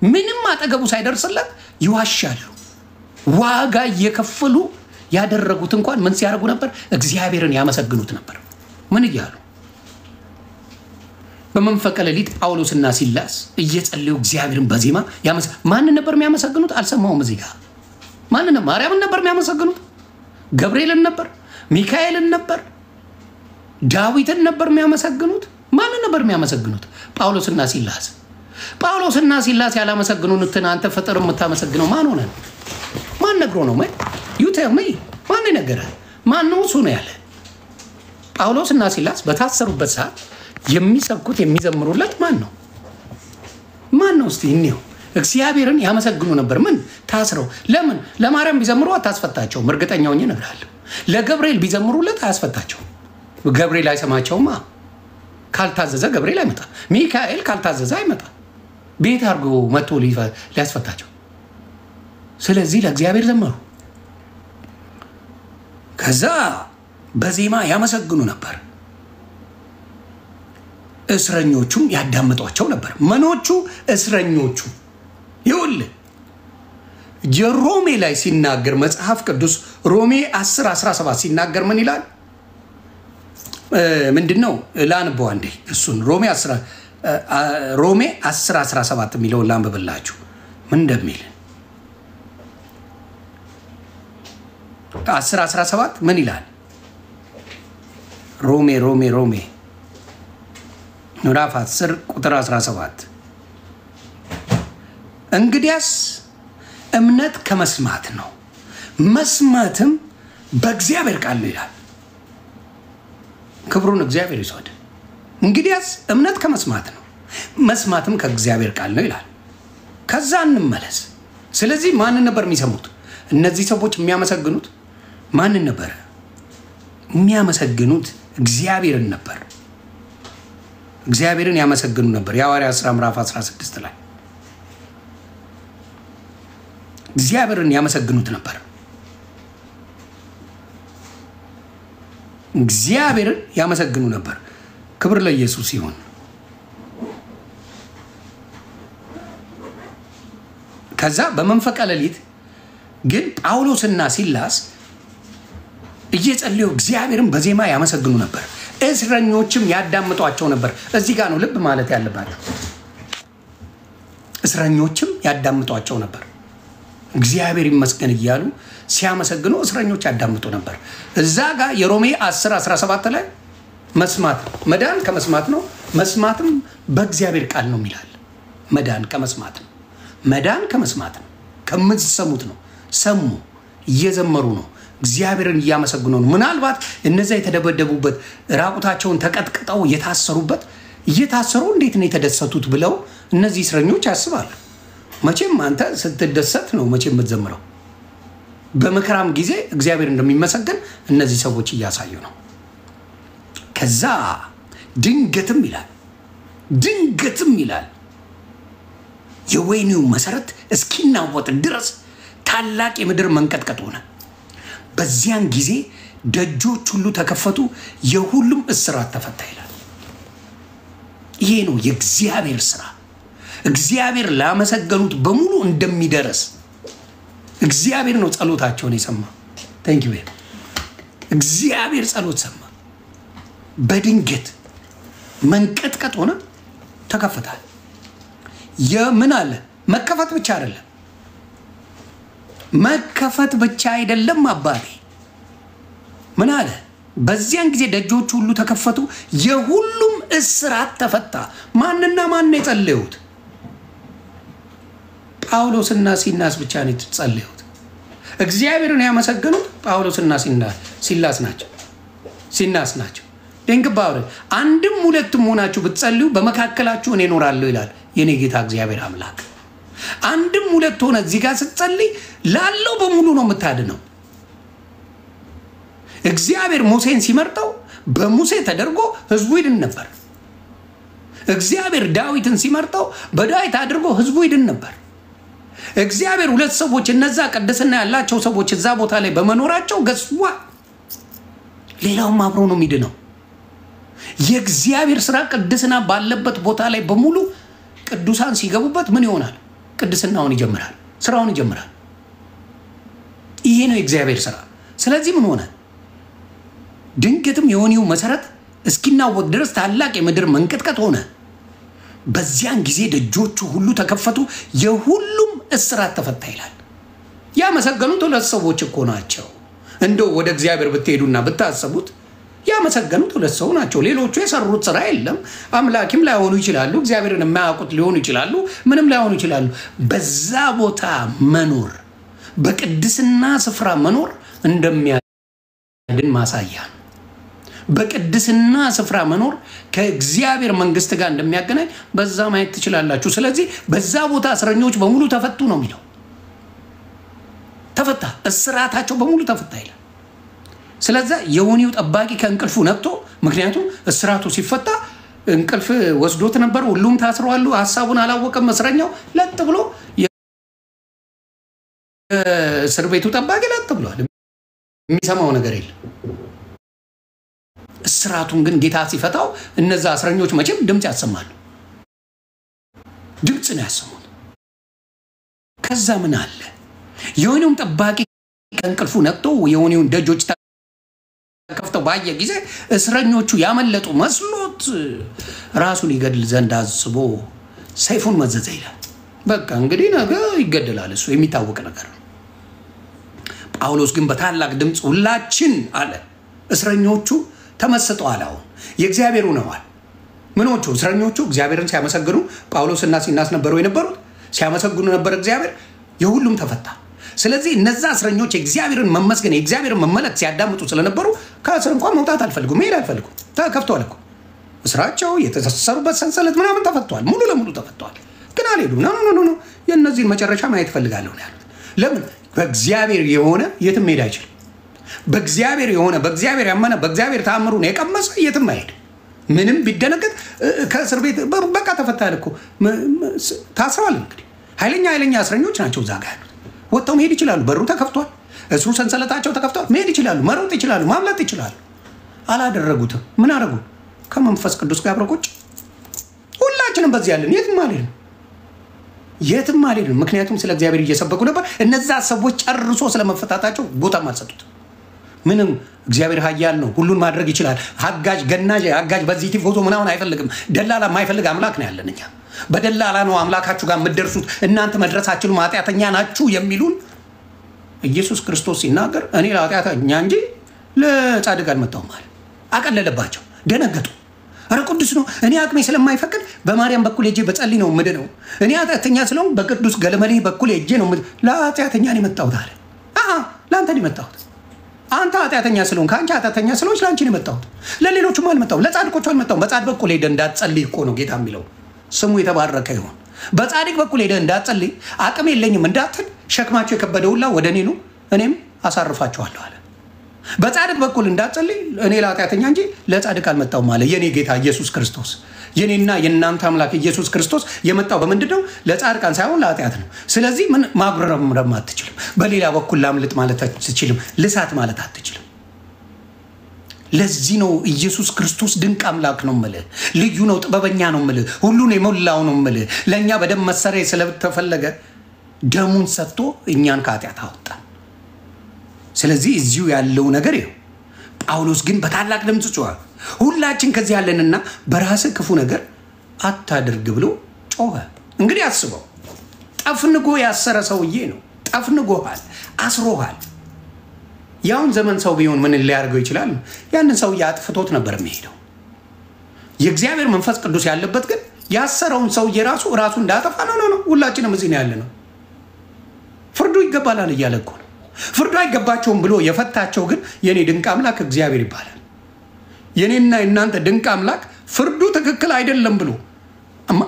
ምንም አጠገቡ ሳይደርስለት ይዋሻሉ ዋጋ እየከፈሉ ያደረጉት እንኳን ምን ሲያደርጉ ነበር እግዚአብሔርን ያመሰግኑት ነበር ምን ይያሉ በመንፈቀ ሌሊት ጳውሎስና ሲላስ እየጸለዩ እግዚአብሔርን በዜማ ማን ነበር የሚያመሰግኑት አልሰማውም እዚህ ጋር ማን ማርያምን ነበር የሚያመሰግኑት ገብርኤልን ነበር ሚካኤልን ነበር ዳዊትን ነበር የሚያመሰግኑት ማን ነበር የሚያመሰግኑት ጳውሎስና ሲላስ ያላመሰግኑት አንተ ፈጠር የምታመሰግነው ማን ሆነ ማን ነግሮ ነው you tell me ማን ነገረ ማን ነው እሱ ነው ያለ ጳውሎስና ሲላስ በታሰሩበት ሰዓት የሚሰብኩት የሚዘምሩለት ማን ነው እስቲ እንየው እግዚአብሔርን ያመሰግኑ ነበር ምን ታስረው ለምን ለማርያም ቢዘምሩ አታስፈታቸው እርግጠኛው ነኝ እነግራለሁ ለገብርኤል ቢዘምሩለት አያስፈታቸው ገብርኤል አይሰማቸውማ ካልታዘዘ ገብርኤል አይመጣ ሚካኤል ካልታዘዘ አይመጣ ቤት አርጎ መጥቶ ሊያስፈታቸው ስለዚህ ለእግዚአብሔር ዘመሩ ከዛ በዜማ ያመሰግኑ ነበር እስረኞቹም ያዳምጧቸው ነበር መኖቹ እስረኞቹ ይውል ሮሜ ላይ ሲናገር መጽሐፍ ቅዱስ ሮሜ 10:17 ሲናገር ምን ይላል ምንድነው ላንበው አንዴ እሱን ሮሜ 10:17 የሚለውን ላንብብላችሁ ምን እንደሚል 10:17 ምን ይላል ሮሜ ምዕራፍ 10 ቁጥር 17 እንግዲያስ እምነት ከመስማት ነው መስማትም በእግዚአብሔር ቃል ነው ይላል ክብሩን እግዚአብሔር ይስወድ እንግዲያስ እምነት ከመስማት ነው መስማትም ከእግዚአብሔር ቃል ነው ይላል ከዛ እንመለስ ስለዚህ ማን ነበር የሚሰሙት እነዚህ ሰዎች የሚያመሰግኑት ማን ነበር የሚያመሰግኑት እግዚአብሔርን ነበር እግዚአብሔርን ያመሰግኑ ነበር የሐዋርያት ሥራ ምዕራፍ 16 ላይ እግዚአብሔርን ያመሰግኑት ነበር እግዚአብሔርን ያመሰግኑ ነበር ክብር ለኢየሱስ ይሁን ከዛ በመንፈቀ ሌሊት ግን ጳውሎስና ሲላስ እየጸለዩ እግዚአብሔርን በዜማ ያመሰግኑ ነበር እስረኞችም ያዳምጧቸው ነበር እዚህ ጋር ነው ልብ ማለት ያለባችሁ እስረኞችም ያዳምጧቸው ነበር እግዚአብሔር ይመስገን እያሉ ሲያመሰግኑ እስረኞች ያዳምጡ ነበር እዛ ጋር የሮሜ 10:17 ላይ መስማት መዳን ከመስማት ነው መስማትም በእግዚአብሔር ቃል ነው ይላል መዳን ከመስማት ነው ከምትሰሙት ነው ሰሙ እየዘመሩ ነው እግዚአብሔርን እያመሰግኑ ነው ምናልባት እነዛ የተደበደቡበት ራቁታቸውን ተቀጥቅጠው እየታሰሩ እንዴት ነው የተደሰቱት ብለው እነዚህ እስረኞች ያስባሉ መቼም አንተ ስትደሰት ነው መቼም የምትዘምረው በመከራም ጊዜ እግዚአብሔር እንደሚመሰገን እነዚህ ሰዎች እያሳዩ ነው ከዛ ድንገትም ይላል የወይኒው መሰረት እስኪናወጥ ድረስ ታላቅ የምድር መንቀጥቀጥ ሆነ በዚያን ጊዜ ደጆች ሁሉ ተከፈቱ የሁሉም እስራት ተፈታ ይላል ይሄ ነው የእግዚአብሔር ስራ እግዚአብሔር ላመሰገኑት በሙሉ እንደሚደርስ እግዚአብሔር ነው ጸሎታቸውን የሰማ። ታንክ ዩ እግዚአብሔር ጸሎት ሰማ። በድንገት መንቀጥቀጥ ሆነ፣ ተከፈታል። የምን አለ መከፈት ብቻ አይደለም፣ መከፈት ብቻ አይደለም አባቴ ምን አለ? በዚያን ጊዜ ደጆቹ ሁሉ ተከፈቱ፣ የሁሉም እስራት ተፈታ። ማንና ማን የጸለዩት? ጳውሎስና ሲላስ ብቻ ነው የጸለዩት። እግዚአብሔርን ያመሰገኑት ጳውሎስና ሲላስ ናቸው፣ ሲላስ ናቸው። ድንቅ ባውረ አንድም ሁለትም ሆናችሁ ብትጸልዩ በመካከላችሁ እኔ እኖራለሁ ይላል የኔ ጌታ እግዚአብሔር አምላክ። አንድም ሁለት ሆነ እዚህ ጋር ስትጸልይ ላለው በሙሉ ነው የምታድነው። እግዚአብሔር ሙሴን ሲመርጠው በሙሴ ተደርጎ ህዝቡ ይድን ነበር። እግዚአብሔር ዳዊትን ሲመርጠው በዳዊት አድርጎ ህዝቡ ይድን ነበር። እግዚአብሔር ሁለት ሰዎች እነዛ ቅድስና ያላቸው ሰዎች እዛ ቦታ ላይ በመኖራቸው ገስዋ ሌላውም አብሮ ነው የሚድነው። የእግዚአብሔር ስራ ቅድስና ባለበት ቦታ ላይ በሙሉ ቅዱሳን ሲገቡበት ምን ይሆናል? ቅድስናውን ይጀምራል፣ ስራውን ይጀምራል። ይሄ ነው የእግዚአብሔር ስራ። ስለዚህ ምን ሆነ? ድንገትም የሆነው መሰረት እስኪናወጥ ድረስ ታላቅ የምድር መንቀጥቀጥ ሆነ። በዚያን ጊዜ ደጆቹ ሁሉ ተከፈቱ፣ የሁሉም እስራት ተፈታ ይላል። ያመሰገኑት ሁለት ሰዎች እኮ ናቸው። እንደው ወደ እግዚአብሔር ብትሄዱና ብታሰቡት ያመሰገኑት ሁለት ሰው ናቸው። ሌሎቹ የሰሩት ስራ የለም። አምላኪም ላይሆኑ ይችላሉ፣ እግዚአብሔርን የማያውቁት ሊሆኑ ይችላሉ፣ ምንም ላይሆኑ ይችላሉ። በዛ ቦታ መኖር፣ በቅድስና ስፍራ መኖር እንደሚያድን ማሳያ ነው። በቅድስና ስፍራ መኖር ከእግዚአብሔር መንግስት ጋር እንደሚያገናኝ በዛ ማየት ትችላላችሁ። ስለዚህ በዛ ቦታ እስረኞች በሙሉ ተፈቱ ነው የሚለው። ተፈታ፣ እስራታቸው በሙሉ ተፈታ ይላል። ስለዚህ የወህኒው ጠባቂ ከእንቅልፉ ነቅቶ፣ ምክንያቱም እስራቱ ሲፈታ እንቅልፍ ወስዶት ነበር። ሁሉም ታስረዋል። ሐሳቡን አላወቀም። እስረኛው ለጥ ብሎ እስር ቤቱ ጠባቂ ለጥ ብሏል። የሚሰማው ነገር የለም። እስራቱን ግን ጌታ ሲፈታው እነዛ እስረኞች መቼም ድምጽ ያሰማሉ። ድምጽ ነው ያሰሙት። ከዛ ምን አለ? የወህኒውን ጠባቂ ከእንቅልፉ ነቅቶ የወህኒውን ደጆች ከፍተው ባየ ጊዜ እስረኞቹ ያመለጡ መስሎት ራሱን ይገድል ዘንድ አስቦ ሰይፉን መዘዘ ይላል። በቃ እንግዲህ ነገ ይገደላል፣ እሱ የሚታወቅ ነገር ነው። ጳውሎስ ግን በታላቅ ድምጽ ሁላችን አለ። እስረኞቹ ተመስጠዋል። አሁን የእግዚአብሔር ሆነዋል። ምኖቹ? እስረኞቹ እግዚአብሔርን ሲያመሰግኑ ጳውሎስና ሲላስ ነበሩ የነበሩት። ሲያመሰግኑ ነበር እግዚአብሔር። የሁሉም ተፈታ። ስለዚህ እነዛ እስረኞች የእግዚአብሔርን መመስገን የእግዚአብሔርን መመለክ ሲያዳምጡ ስለነበሩ ከእስር እንኳን መውጣት አልፈልጉም፣ መሄድ አልፈልጉም። ተከፍተዋል እኮ እስራቸው፣ የተሰሰሩበት ሰንሰለት ምናምን ተፈቷል፣ ሙሉ ለሙሉ ተፈቷል። ግን አልሄዱም። ኖ የእነዚህን መጨረሻ ማየት ፈልጋለሁ ነው ያሉት። ለምን? በእግዚአብሔር የሆነ የትም መሄድ አይችልም። በእግዚአብሔር የሆነ በእግዚአብሔር ያመነ በእግዚአብሔር ተአምሩን የቀመሰ የትም አይሄድ። ምንም ቢደነገጥ ከእስር ቤት በቃ ተፈታል እኮ። ታስረዋል። እንግዲህ ኃይለኛ እስረኞች ናቸው እዛ ጋር ያሉት። ወጥተው መሄድ ይችላሉ። በሩ ተከፍቷል። እስሩ ሰንሰለታቸው ተከፍቷል። መሄድ ይችላሉ፣ መሮጥ ይችላሉ፣ ማምለጥ ይችላሉ። አላደረጉትም። ምን አደረጉ? ከመንፈስ ቅዱስ ጋር አብረው ቁጭ። ሁላችንም በዚህ ያለን የትም አልሄድንም። ምክንያቱም ስለ እግዚአብሔር እየሰበኩ ነበር። እነዛ ሰዎች ጨርሶ ስለመፈታታቸው ቦታም አልሰጡት። ምንም እግዚአብሔር ኃያል ነው፣ ሁሉን ማድረግ ይችላል። አጋዥ ገናዥ አጋዥ በዚህ ፎቶ ምናምን አይፈልግም። ደላላ የማይፈልግ አምላክ ነው ያለን እኛ። በደላላ ነው አምላካችሁ ጋር የምትደርሱት። እናንተ መድረሳችሁ ኃጢአተኛ ናችሁ የሚሉን ኢየሱስ ክርስቶስ ሲናገር እኔ ለኃጢአተኛ እንጂ ለጻድቅ አልመጣሁም አለ። አቀለለባቸው፣ ደነገጡ። ኧረ ቅዱስ ነው። እኔ አቅሜ ስለማይፈቅድ በማርያም በኩል ሄጄ በጸልይ ነው ምድ ነው። እኔ ኃጢአተኛ ስለሆንኩ በቅዱስ ገለመሌ በኩል ሄጄ ነው ለኃጢአተኛ ነው የመጣሁት አለ። ለአንተ ነው የመጣሁት። አንተ ኃጢአተኛ ስለሆንክ፣ አንቺ ኃጢአተኛ ስለሆንሽ ለአንቺ ነው የመጣሁት። ለሌሎቹም አልመጣሁም፣ ለጻድቆቹ አልመጣሁም። በጻድቅ በኩል ሄደህ እንዳትጸልይ እኮ ነው ጌታ የሚለው። ስሙ የተባረከ ይሁን። በጻድቅ በኩል ሄደህ እንዳትጸልይ፣ አቅም የለኝም እንዳትል፣ ሸክማቸው የከበደ ሁላ ወደ እኔ ኑ እኔም አሳርፋቸዋለሁ አለ። በጻድቅ በኩል እንዳትጸልይ፣ እኔ ለኃጢአተኛ እንጂ ለጻድቅ አልመጣሁም አለ የኔ ጌታ ኢየሱስ ክርስቶስ። የኔና የእናንተ አምላክ ኢየሱስ ክርስቶስ የመጣው በምንድን ነው? ለጻድቃን ሳይሆን ለኃጢአት ነው። ስለዚህ ምን ማጉረምረም አትችልም። በሌላ በኩል ላምልጥ ማለት አትችልም። ልሳት ማለት አትችልም። ለዚህ ነው ኢየሱስ ክርስቶስ ድንቅ አምላክ ነው የምልህ። ልዩ ነው፣ ጥበበኛ ነው የምልህ፣ ሁሉን የሞላው ነው የምልህ። ለእኛ በደም መሰሪያ ስለተፈለገ ደሙን ሰጥቶ እኛን ከኃጢአት አወጣ። ስለዚህ እዚሁ ያለው ነገር ይኸው። ጳውሎስ ግን በታላቅ ድምፅ ጮኸ፣ ሁላችን ከዚህ ያለንና በራስህ ክፉ ነገር አታድርግ ብሎ ጮኸ። እንግዲህ አስበው፣ ጠፍንጎ ያሰረ ሰውዬ ነው። ጠፍንጎሃል፣ አስሮሃል። ያውን ዘመን ሰው ቢሆን ምን ሊያደርገው ይችላል? ያንን ሰውዬ አጥፍቶት ነበር የሚሄደው። የእግዚአብሔር መንፈስ ቅዱስ ያለበት ግን ያሰረውን ሰውዬ ራሱ እንዳጠፋ ነው። ሁላችንም እዚህ ነው ያለነው። ፍርዱ ይገባላል እያለ እኮ ነው። ፍርዱ አይገባቸውም ብሎ የፈታቸው ግን የኔ ድንቅ አምላክ እግዚአብሔር ይባላል። የኔና የእናንተ ድንቅ አምላክ ፍርዱ ትክክል አይደለም ብሎ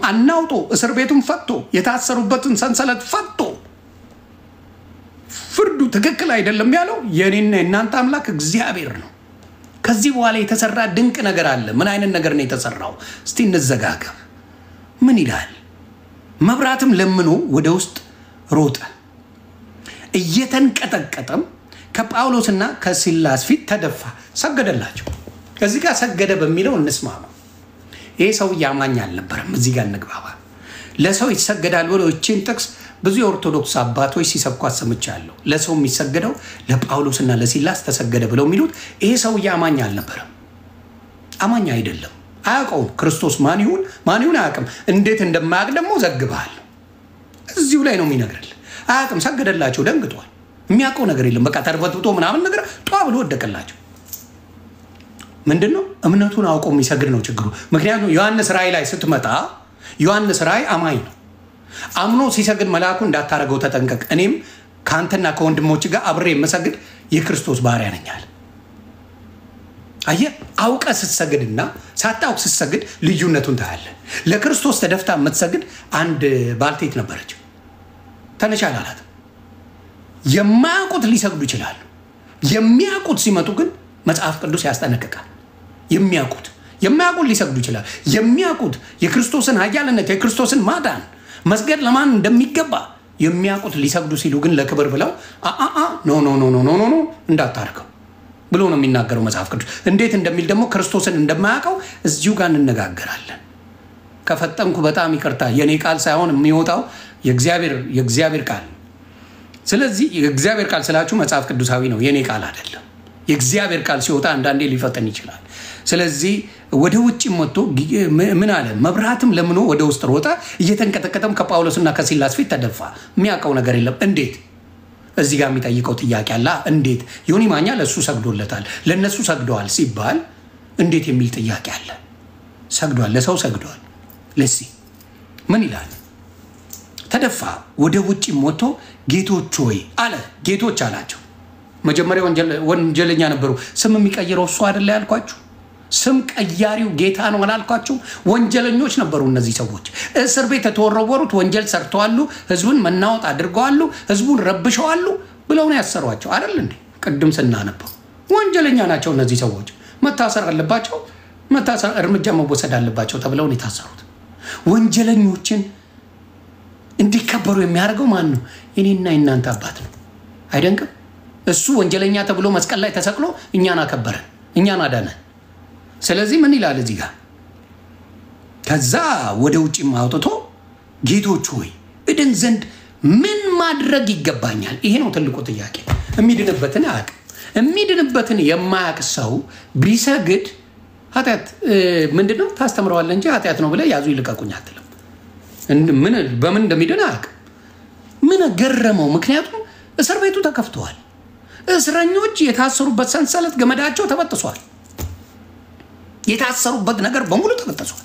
አናውጦ እስር ቤቱን ፈቶ የታሰሩበትን ሰንሰለት ፈቶ ፍርዱ ትክክል አይደለም ያለው የኔና የእናንተ አምላክ እግዚአብሔር ነው። ከዚህ በኋላ የተሰራ ድንቅ ነገር አለ። ምን አይነት ነገር ነው የተሰራው? እስቲ እንዘጋገብ። ምን ይላል? መብራትም ለምኖ ወደ ውስጥ ሮጠ፣ እየተንቀጠቀጠም ከጳውሎስና ከሲላስ ፊት ተደፋ፣ ሰገደላቸው። ከዚህ ጋር ሰገደ በሚለው እንስማማ። ይሄ ሰው አማኝ አልነበረም። እዚህ ጋር እንግባባ። ለሰው ይሰገዳል ብሎ እቺን ጥቅስ ብዙ የኦርቶዶክስ አባቶች ሲሰብኩ ሰምቻለሁ። ለሰው የሚሰገደው ለጳውሎስና ለሲላስ ተሰገደ ብለው የሚሉት ይሄ ሰው አማኝ አልነበረም። አማኝ አይደለም። አያውቀውም። ክርስቶስ ማን ይሁን አያውቅም። እንዴት እንደማያውቅ ደግሞ ዘግበሃል። እዚሁ ላይ ነው የሚነግርልህ። አያውቅም። ሰገደላቸው። ደንግጧል። የሚያውቀው ነገር የለም። በቃ ተርበትብቶ ምናምን ነገር ጧ ብሎ ወደቀላቸው። ምንድነው? እምነቱን አውቆ የሚሰግድ ነው ችግሩ። ምክንያቱም ዮሐንስ ራእይ ላይ ስትመጣ ዮሐንስ ራእይ አማኝ ነው። አምኖ ሲሰግድ መልአኩ እንዳታረገው ተጠንቀቅ፣ እኔም ከአንተና ከወንድሞች ጋር አብሬ የምሰግድ የክርስቶስ ባሪያ ነኝ አለ። አየህ፣ አውቀ ስትሰግድና ሳታውቅ ስትሰግድ ልዩነቱን ታያለህ። ለክርስቶስ ተደፍታ የምትሰግድ አንድ ባልቴት ነበረች። ተነሻል አላት። የማያውቁት ሊሰግዱ ይችላሉ። የሚያውቁት ሲመጡ ግን መጽሐፍ ቅዱስ ያስጠነቅቃል። የሚያውቁት ሊሰግዱ ይችላል። የሚያውቁት የክርስቶስን ኃያልነት የክርስቶስን ማዳን መስገድ ለማን እንደሚገባ የሚያውቁት ሊሰግዱ ሲሉ ግን ለክብር ብለው ኖ እንዳታርገው ብሎ ነው የሚናገረው መጽሐፍ ቅዱስ። እንዴት እንደሚል ደግሞ ክርስቶስን እንደማያውቀው እዚሁ ጋር እንነጋገራለን። ከፈጠንኩ በጣም ይቅርታ። የኔ ቃል ሳይሆን የሚወጣው የእግዚአብሔር ቃል። ስለዚህ የእግዚአብሔር ቃል ስላችሁ መጽሐፍ ቅዱሳዊ ነው፣ የኔ ቃል አይደለም። የእግዚአብሔር ቃል ሲወጣ አንዳንዴ ሊፈጠን ይችላል። ስለዚህ ወደ ውጭ መጥቶ ምን አለ? መብራትም ለምኖ ወደ ውስጥ ሮጠ፣ እየተንቀጠቀጠም ከጳውሎስና ከሲላስ ፊት ተደፋ። የሚያውቀው ነገር የለም። እንዴት? እዚህ ጋር የሚጠይቀው ጥያቄ አለ። እንዴት? ዮኒ ማኛ ለእሱ ሰግዶለታል፣ ለእነሱ ሰግደዋል ሲባል እንዴት የሚል ጥያቄ አለ። ሰግዷል፣ ለሰው ሰግዷል። ለሲ ምን ይላል? ተደፋ፣ ወደ ውጭ ወጥቶ ጌቶች ሆይ አለ። ጌቶች አላቸው። መጀመሪያ ወንጀለኛ ነበሩ። ስም የሚቀይረው እሱ አይደለ ያልኳችሁ? ስም ቀያሪው ጌታ ነው አላልኳችሁ? ወንጀለኞች ነበሩ እነዚህ ሰዎች። እስር ቤት የተወረወሩት ወንጀል ሰርተዋሉ፣ ህዝቡን መናወጥ አድርገዋሉ፣ ህዝቡን ረብሸዋሉ ብለው ነው ያሰሯቸው አይደል እንዴ? ቅድም ስናነበው ወንጀለኛ ናቸው እነዚህ ሰዎች። መታሰር አለባቸው፣ እርምጃ መወሰድ አለባቸው ተብለው ነው የታሰሩት። ወንጀለኞችን እንዲከበሩ የሚያደርገው ማን ነው? እኔና የእናንተ አባት ነው። አይደንቅም? እሱ ወንጀለኛ ተብሎ መስቀል ላይ ተሰቅሎ እኛን አከበረን፣ እኛን አዳነን። ስለዚህ ምን ይላል እዚህ ጋር? ከዛ ወደ ውጭ አውጥቶ ጌቶች ሆይ እድን ዘንድ ምን ማድረግ ይገባኛል? ይሄ ነው ትልቁ ጥያቄ። የሚድንበትን አያውቅም። የሚድንበትን የማያውቅ ሰው ቢሰግድ ኃጢአት ምንድነው ታስተምረዋለህ እንጂ ኃጢአት ነው ብለህ ያዙ ይልቀቁኝ አትልም። በምን እንደሚድን አያውቅም። ምን ገረመው? ምክንያቱም እስር ቤቱ ተከፍተዋል። እስረኞች የታሰሩበት ሰንሰለት ገመዳቸው ተበጥሷል። የታሰሩበት ነገር በሙሉ ተበጥሷል።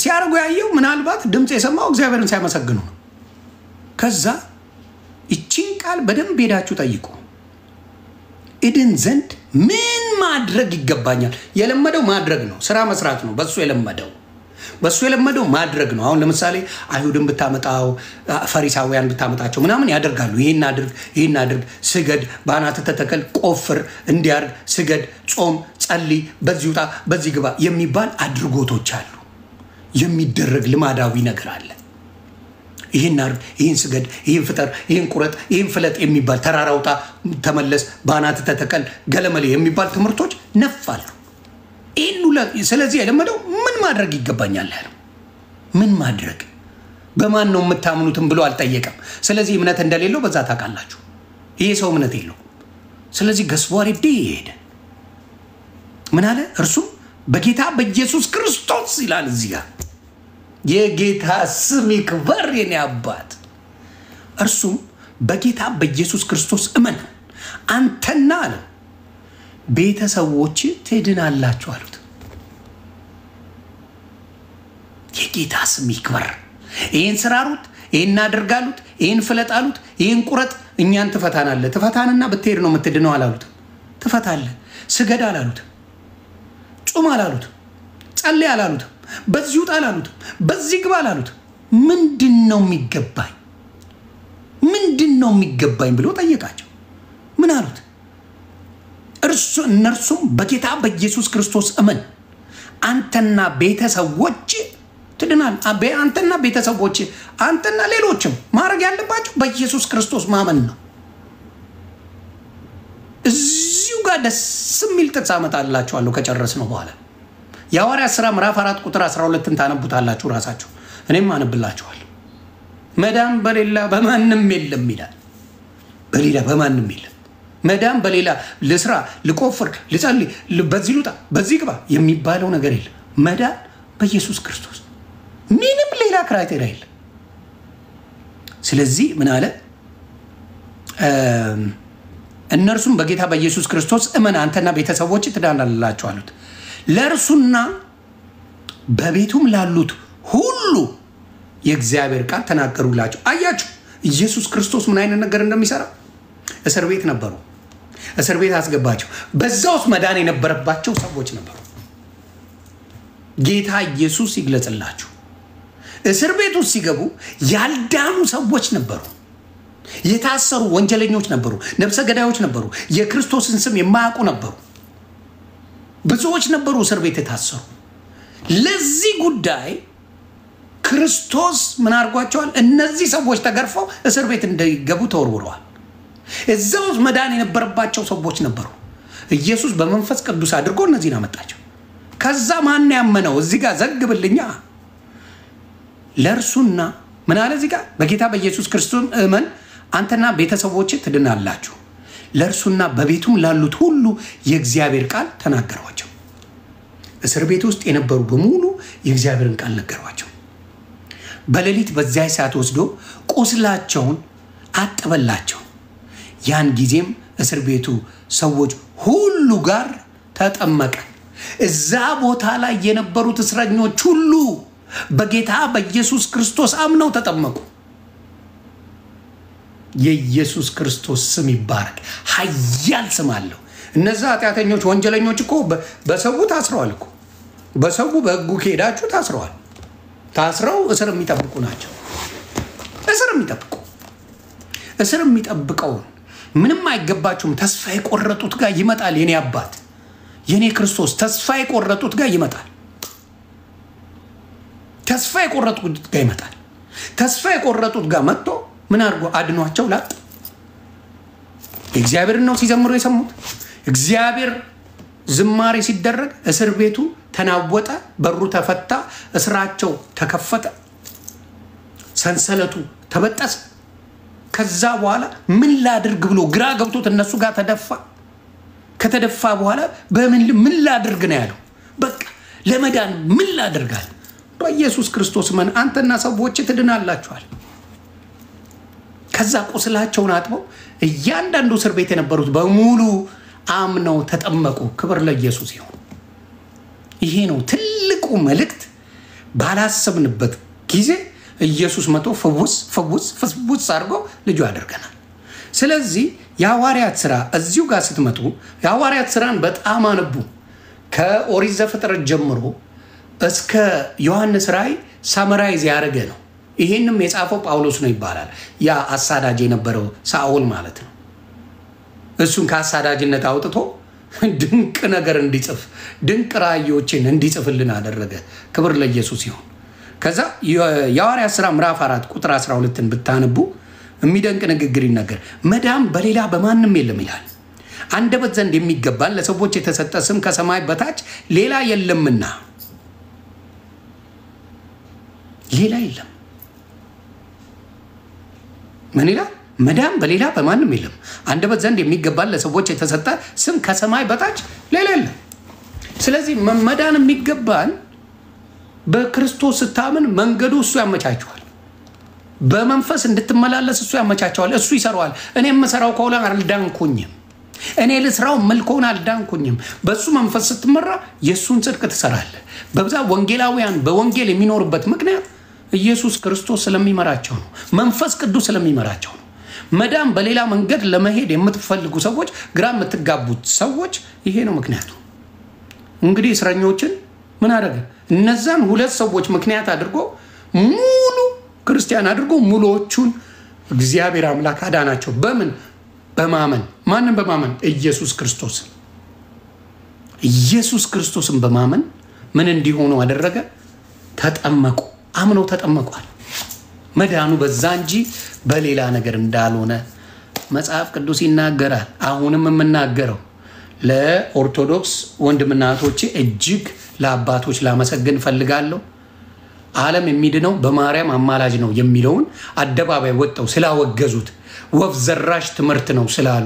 ሲያደርጉ ያየው ምናልባት ድምፅ የሰማው እግዚአብሔርን ሲያመሰግኑ ነው። ከዛ እቺን ቃል በደንብ ሄዳችሁ ጠይቁ። እድን ዘንድ ምን ማድረግ ይገባኛል? የለመደው ማድረግ ነው፣ ስራ መስራት ነው። በሱ የለመደው ማድረግ ነው። አሁን ለምሳሌ አይሁድን ብታመጣው ፈሪሳውያን ብታመጣቸው ምናምን ያደርጋሉ። ይሄን አድርግ፣ ስገድ፣ በአናትህ ተተከል፣ ቆፍር፣ እንዲያርግ፣ ስገድ፣ ጾም፣ ጸልይ፣ በዚህ ውጣ፣ በዚህ ግባ የሚባል አድርጎቶች አሉ። የሚደረግ ልማዳዊ ነገር አለ። ይሄን አድርግ፣ ይሄን ስገድ፣ ይሄን ፍጠር፣ ይሄን ቁረጥ፣ ይሄን ፍለጥ የሚባል ተራራ ውጣ፣ ተመለስ፣ በአናትህ ተተከል፣ ገለመሌ የሚባል ትምህርቶች ነፋሉ። ስለዚህ የለመደው ምን ማድረግ ይገባኛል ያለው ምን ማድረግ በማን ነው የምታምኑትም ብሎ አልጠየቀም። ስለዚህ እምነት እንደሌለው በዛ ታውቃላችሁ። ይሄ ሰው እምነት የለው። ስለዚህ ገስቧሪ ሄደ። ምን አለ? እርሱም በጌታ በኢየሱስ ክርስቶስ ይላል እዚህ ጋር። የጌታ ስም ይክበር የኔ አባት። እርሱም በጌታ በኢየሱስ ክርስቶስ እመን አንተና አለ ቤተሰቦች ትድናላችሁ አሉት። የጌታ ስም ይክበር። ይህን ስራሩት፣ ይህን አድርጋሉት፣ ይህን ፍለጣሉት፣ ይህን ቁረጥ፣ እኛን ትፈታናለህ። ትፈታንና ብትሄድ ነው የምትድነው አላሉትም። ትፈታለህ። ስገድ አላሉትም። ጹም አላሉትም። ጸልይ አላሉትም። በዚህ ውጣ አላሉትም። በዚህ ግባ አላሉትም። ምንድን ነው የሚገባኝ? ምንድን ነው የሚገባኝ ብሎ ጠየቃቸው። ምን አሉት? እነርሱም በጌታ በኢየሱስ ክርስቶስ እመን አንተና ቤተሰቦች ትድናል። አንተና ቤተሰቦች፣ አንተና ሌሎችም ማድረግ ያለባቸው በኢየሱስ ክርስቶስ ማመን ነው። እዚሁ ጋር ደስ የሚል ጥቅስ አመጣላችኋለሁ ከጨረስነው በኋላ። የሐዋርያት ሥራ ምዕራፍ 4 ቁጥር 12ን ታነቡታላችሁ ራሳችሁ። እኔም አነብላችኋለሁ። መዳን በሌላ በማንም የለም ይላል። በሌላ በማንም የለም። መዳን በሌላ ልስራ፣ ልቆፍር፣ ልጸልይ፣ በዚህ ልውጣ፣ በዚህ ግባ የሚባለው ነገር የለም። መዳን በኢየሱስ ክርስቶስ፣ ምንም ሌላ ክራይቴሪያ የለም። ስለዚህ ምን አለ? እነርሱም በጌታ በኢየሱስ ክርስቶስ እመን አንተና ቤተሰቦች ትድናላችሁ አሉት። ለእርሱና በቤቱም ላሉት ሁሉ የእግዚአብሔር ቃል ተናገሩላቸው። አያችሁ ኢየሱስ ክርስቶስ ምን አይነት ነገር እንደሚሰራ። እስር ቤት ነበሩ። እስር ቤት አስገባቸው። በዛ ውስጥ መዳን የነበረባቸው ሰዎች ነበሩ። ጌታ ኢየሱስ ይግለጽላችሁ። እስር ቤት ውስጥ ሲገቡ ያልዳኑ ሰዎች ነበሩ። የታሰሩ ወንጀለኞች ነበሩ። ነፍሰ ገዳዮች ነበሩ። የክርስቶስን ስም የማያውቁ ነበሩ። ብዙዎች ነበሩ እስር ቤት የታሰሩ። ለዚህ ጉዳይ ክርስቶስ ምን አድርጓቸዋል? እነዚህ ሰዎች ተገርፈው እስር ቤት እንዲገቡ ተወርውረዋል። እዛ ውስጥ መዳን የነበረባቸው ሰዎች ነበሩ። ኢየሱስ በመንፈስ ቅዱስ አድርጎ እነዚህን አመጣቸው። ከዛ ማን ያመነው? እዚህ ጋር ዘግብልኛ። ለእርሱና ምን አለ እዚህ ጋር? በጌታ በኢየሱስ ክርስቶስ እመን አንተና ቤተሰቦች ትድናላችሁ። ለእርሱና በቤቱም ላሉት ሁሉ የእግዚአብሔር ቃል ተናገሯቸው። እስር ቤት ውስጥ የነበሩ በሙሉ የእግዚአብሔርን ቃል ነገሯቸው። በሌሊት በዚያ ሰዓት ወስዶ ቁስላቸውን አጠበላቸው። ያን ጊዜም እስር ቤቱ ሰዎች ሁሉ ጋር ተጠመቀ። እዛ ቦታ ላይ የነበሩት እስረኞች ሁሉ በጌታ በኢየሱስ ክርስቶስ አምነው ተጠመቁ። የኢየሱስ ክርስቶስ ስም ይባረክ። ኃያል ስም አለው። እነዛ ኃጢአተኞች ወንጀለኞች እኮ በሰው ታስረዋል እኮ። በሰው በሕጉ ከሄዳችሁ ታስረዋል። ታስረው እስር የሚጠብቁ ናቸው። እስር የሚጠብቀውን ምንም አይገባችሁም ተስፋ የቆረጡት ጋር ይመጣል። የኔ አባት የኔ ክርስቶስ ተስፋ የቆረጡት ጋር ይመጣል። ተስፋ የቆረጡት ጋር ይመጣል። ተስፋ የቆረጡት ጋር መጥቶ ምን አድርጎ አድኗቸው ላጥ። እግዚአብሔርን ነው ሲዘምሩ የሰሙት። እግዚአብሔር ዝማሬ ሲደረግ እስር ቤቱ ተናወጠ፣ በሩ ተፈታ፣ እስራቸው ተከፈተ፣ ሰንሰለቱ ተበጠሰ። ከዛ በኋላ ምን ላድርግ ብሎ ግራ ገብቶት እነሱ ጋር ተደፋ። ከተደፋ በኋላ ምን ላድርግ ነው ያለው። በቃ ለመዳን ምን ላድርጋል? በኢየሱስ ክርስቶስ መን አንተና ሰዎች ትድናላችኋል። ከዛ ቁስላቸውን አጥበው እያንዳንዱ እስር ቤት የነበሩት በሙሉ አምነው ተጠመቁ። ክብር ለኢየሱስ ይሁን። ይሄ ነው ትልቁ መልእክት። ባላሰብንበት ጊዜ ኢየሱስ መጥቶ ፈውስ አድርጎ ልጁ ያደርገናል። ስለዚህ የሐዋርያት ሥራ እዚሁ ጋር ስትመጡ የሐዋርያት ሥራን በጣም አንቡ። ከኦሪት ዘፍጥረት ጀምሮ እስከ ዮሐንስ ራእይ ሳመራይዝ ያደረገ ነው። ይሄንም የጻፈው ጳውሎስ ነው ይባላል። ያ አሳዳጅ የነበረው ሳኦል ማለት ነው። እሱን ከአሳዳጅነት አውጥቶ ድንቅ ነገር እንዲጽፍ ድንቅ ራእዮችን እንዲጽፍልን አደረገ። ክብር ለኢየሱስ ይሁን። ከዛ የሐዋርያት ሥራ ምዕራፍ 4 ቁጥር 12ን ብታነቡ የሚደንቅ ንግግር ይናገር። መዳን በሌላ በማንም የለም ይላል። አንደበት ዘንድ የሚገባን ለሰዎች የተሰጠ ስም ከሰማይ በታች ሌላ የለምና። ሌላ የለም። ምን ይላል? መዳን በሌላ በማንም የለም፣ አንደበት ዘንድ የሚገባል ለሰዎች የተሰጠ ስም ከሰማይ በታች ሌላ የለም። ስለዚህ መዳን የሚገባን በክርስቶስ ስታምን መንገዱ እሱ ያመቻቸዋል። በመንፈስ እንድትመላለስ እሱ ያመቻቸዋል፣ እሱ ይሰራዋል። እኔ የምሰራው ከሆነ አልዳንኩኝም፣ እኔ ልስራው መልኮን አልዳንኩኝም። በሱ መንፈስ ስትመራ የሱን ጽድቅ ትሰራለህ። በብዛ ወንጌላውያን በወንጌል የሚኖርበት ምክንያት ኢየሱስ ክርስቶስ ስለሚመራቸው ነው፣ መንፈስ ቅዱስ ስለሚመራቸው ነው። መዳን በሌላ መንገድ ለመሄድ የምትፈልጉ ሰዎች፣ ግራ የምትጋቡት ሰዎች ይሄ ነው ምክንያቱ። እንግዲህ እስረኞችን ምን አደረገ? እነዛን ሁለት ሰዎች ምክንያት አድርጎ ሙሉ ክርስቲያን አድርጎ ሙሉዎቹን እግዚአብሔር አምላክ አዳናቸው። በምን? በማመን። ማንን በማመን? ኢየሱስ ክርስቶስን። ኢየሱስ ክርስቶስን በማመን ምን እንዲሆኑ አደረገ? ተጠመቁ። አምነው ተጠመቋል። መዳኑ በዛ እንጂ በሌላ ነገር እንዳልሆነ መጽሐፍ ቅዱስ ይናገራል። አሁንም የምናገረው ለኦርቶዶክስ ወንድምና እህቶቼ እጅግ ለአባቶች ላመሰግን ፈልጋለሁ። ዓለም የሚድነው በማርያም አማላጅ ነው የሚለውን አደባባይ ወጥተው ስላወገዙት፣ ወፍ ዘራሽ ትምህርት ነው ስላሉ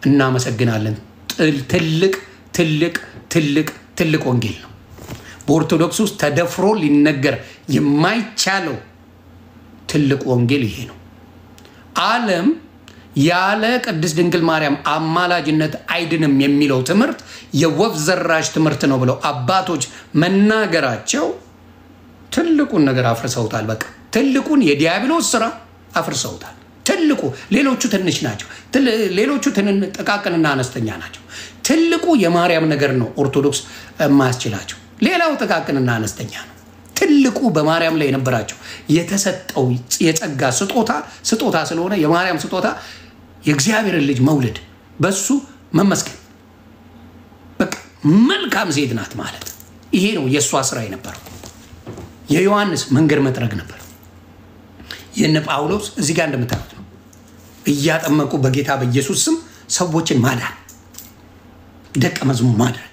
እናመሰግናለን። ትልቅ ትልቅ ትልቅ ትልቅ ወንጌል ነው። በኦርቶዶክስ ውስጥ ተደፍሮ ሊነገር የማይቻለው ትልቅ ወንጌል ይሄ ነው። ዓለም ያለ ቅድስት ድንግል ማርያም አማላጅነት አይድንም የሚለው ትምህርት የወፍ ዘራሽ ትምህርት ነው ብለው አባቶች መናገራቸው ትልቁን ነገር አፍርሰውታል። በቃ ትልቁን የዲያብሎስ ስራ አፍርሰውታል። ትልቁ ሌሎቹ ትንሽ ናቸው፣ ሌሎቹ ጥቃቅንና አነስተኛ ናቸው። ትልቁ የማርያም ነገር ነው ኦርቶዶክስ የማያስችላቸው። ሌላው ጥቃቅንና አነስተኛ ነው። ትልቁ በማርያም ላይ የነበራቸው የተሰጠው የጸጋ ስጦታ ስለሆነ የማርያም ስጦታ የእግዚአብሔርን ልጅ መውለድ፣ በሱ መመስገን፣ በቃ መልካም ሴት ናት ማለት ይሄ ነው የእሷ ስራ የነበረው። የዮሐንስ መንገድ መጥረግ ነበር። የነ ጳውሎስ እዚህ ጋር እንደምታዩት ነው፣ እያጠመቁ በጌታ በኢየሱስ ስም ሰዎችን ማዳን፣ ደቀ መዝሙር ማድረግ።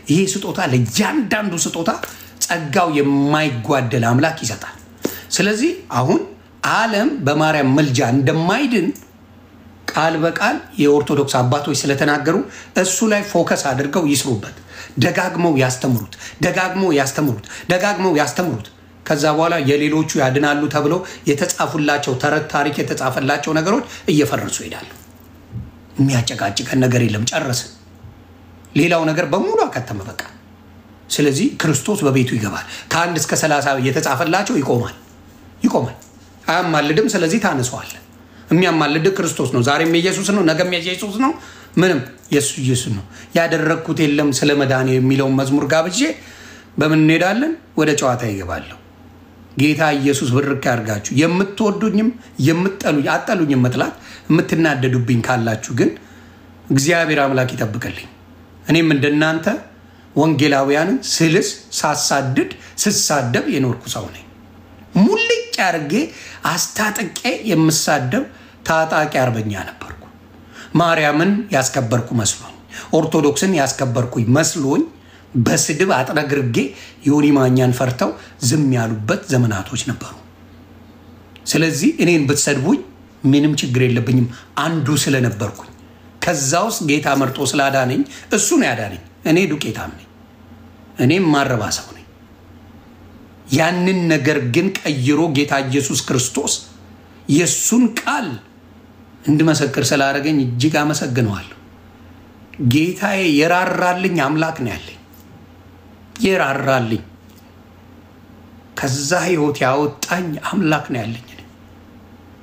ይሄ ስጦታ ለእያንዳንዱ ስጦታ ጸጋው የማይጓደል አምላክ ይሰጣል። ስለዚህ አሁን ዓለም በማርያም መልጃ እንደማይድን ቃል በቃል የኦርቶዶክስ አባቶች ስለተናገሩ እሱ ላይ ፎከስ አድርገው ይስሩበት። ደጋግመው ያስተምሩት። ከዛ በኋላ የሌሎቹ ያድናሉ ተብለው የተጻፉላቸው ተረት ታሪክ የተጻፈላቸው ነገሮች እየፈረሱ ይሄዳሉ። የሚያጨቃጭቀን ነገር የለም፣ ጨረስን። ሌላው ነገር በሙሉ አከተመ በቃ። ስለዚህ ክርስቶስ በቤቱ ይገባል። ከ1 እስከ 30 የተጻፈላቸው ይቆማል። አያማልድም። ስለዚህ ታነሰዋል። የሚያማልድ ክርስቶስ ነው። ዛሬም ኢየሱስ ነው፣ ነገም ኢየሱስ ነው። ምንም ኢየሱስ ነው። ያደረግኩት የለም ስለ መዳኔ የሚለውን መዝሙር ጋብዤ በምን እንሄዳለን? ወደ ጨዋታ ይገባለሁ። ጌታ ኢየሱስ ብርክ ያርጋችሁ። የምትወዱኝም አጠሉኝም መጥላት የምትናደዱብኝ ካላችሁ ግን እግዚአብሔር አምላክ ይጠብቅልኝ። እኔም እንደናንተ ወንጌላውያንን ስሳደብ የኖርኩ ሰው ነኝ። ሙልጭ አርጌ አስታጥቄ የምሳደብ ታጣቂ አርበኛ ነበርኩ። ማርያምን ያስከበርኩ መስሎኝ፣ ኦርቶዶክስን ያስከበርኩኝ መስሎኝ በስድብ አጥረግርጌ ዮኒ ማኛን ፈርተው ዝም ያሉበት ዘመናቶች ነበሩ። ስለዚህ እኔን ብትሰድቡኝ ምንም ችግር የለብኝም፣ አንዱ ስለነበርኩኝ። ከዛ ውስጥ ጌታ መርጦ ስላዳነኝ እሱ ነው ያዳነኝ። እኔ ዱቄታም ነኝ፣ እኔም ማረባ ሰው ነኝ። ያንን ነገር ግን ቀይሮ ጌታ ኢየሱስ ክርስቶስ የሱን ቃል እንድመሰክር ስላደረገኝ እጅግ አመሰግነዋለሁ። ጌታዬ የራራልኝ አምላክ ነው ያለኝ፣ የራራልኝ ከዛ ህይወት ያወጣኝ አምላክ ነው ያለኝ።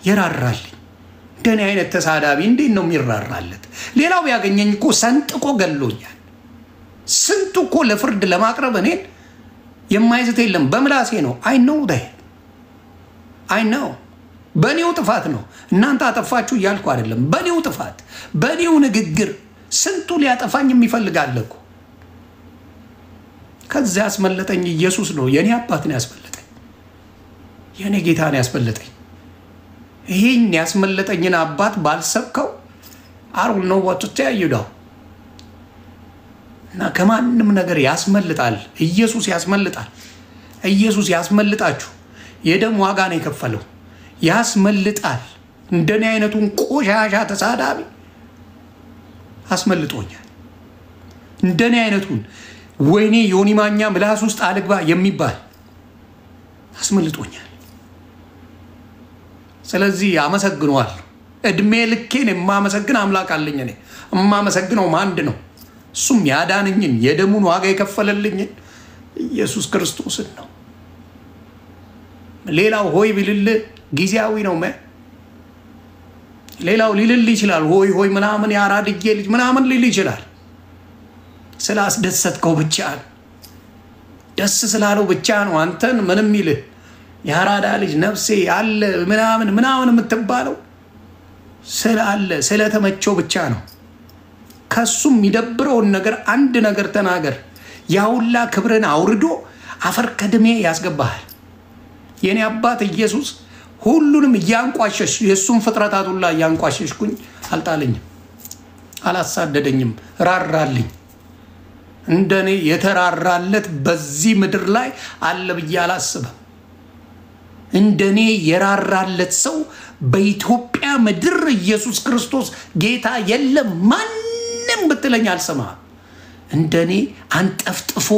የራራልኝ እንደኔ አይነት ተሳዳቢ እንዴት ነው የሚራራለት? ሌላው ያገኘኝ እኮ ሰንጥቆ ገሎኛል። ስንቱ እኮ ለፍርድ ለማቅረብ እኔን የማይዝት የለም። በምላሴ ነው። አይ ነው በኔው ጥፋት ነው። እናንተ አጠፋችሁ እያልኩ አይደለም። በኔው ጥፋት፣ በኔው ንግግር ስንቱ ሊያጠፋኝ የሚፈልጋል እኮ። ከዛ ያስመለጠኝ ኢየሱስ ነው። የኔ አባት ነው ያስመለጠኝ፣ የኔ ጌታ ነው ያስመለጠኝ። ይሄን ያስመለጠኝን አባት ባልሰብከው አሩን ነው ወጥቶ ያዩዳው እና ከማንም ነገር ያስመልጣል። ኢየሱስ ያስመልጣል። ኢየሱስ ያስመልጣችሁ። የደም ዋጋ ነው የከፈለው። ያስመልጣል። እንደኔ አይነቱን ቆሻሻ ተሳዳቢ አስመልጦኛል። እንደኔ አይነቱን ወይኔ ዮኒ ማኛ ምላስ ውስጥ አልግባ የሚባል አስመልጦኛል። ስለዚህ አመሰግነዋለሁ። እድሜ ልኬን የማመሰግን አምላክ አለኝ። እኔ የማመሰግነው አንድ ነው፣ እሱም ያዳነኝን የደሙን ዋጋ የከፈለልኝን ኢየሱስ ክርስቶስን ነው። ሌላው ሆይ ቢልል ጊዜያዊ ነው። ሌላው ሊልል ይችላል፣ ሆይ ሆይ ምናምን ያራድጌ ልጅ ምናምን ሊል ይችላል። ስላስደሰትከው ብቻ ደስ ስላለው ብቻ ነው አንተን ምንም ይልህ ያራዳ ልጅ ነፍሴ ያለ ምናምን ምናምን የምትባለው ስላለ ስለተመቸው ብቻ ነው። ከሱም የሚደብረውን ነገር አንድ ነገር ተናገር፣ ያውላ ክብርን አውርዶ አፈር ከድሜ ያስገባሃል። የኔ አባት ኢየሱስ ሁሉንም እያንቋሸሽ የሱን ፍጥረታት ሁላ እያንቋሸሽኩኝ አልጣለኝም፣ አላሳደደኝም፣ ራራልኝ። እንደኔ የተራራለት በዚህ ምድር ላይ አለ ብዬ አላስብም። እንደኔ የራራለት ሰው በኢትዮጵያ ምድር ኢየሱስ ክርስቶስ ጌታ የለም። ማንም ብትለኝ አልሰማም። እንደኔ አንጠፍጥፎ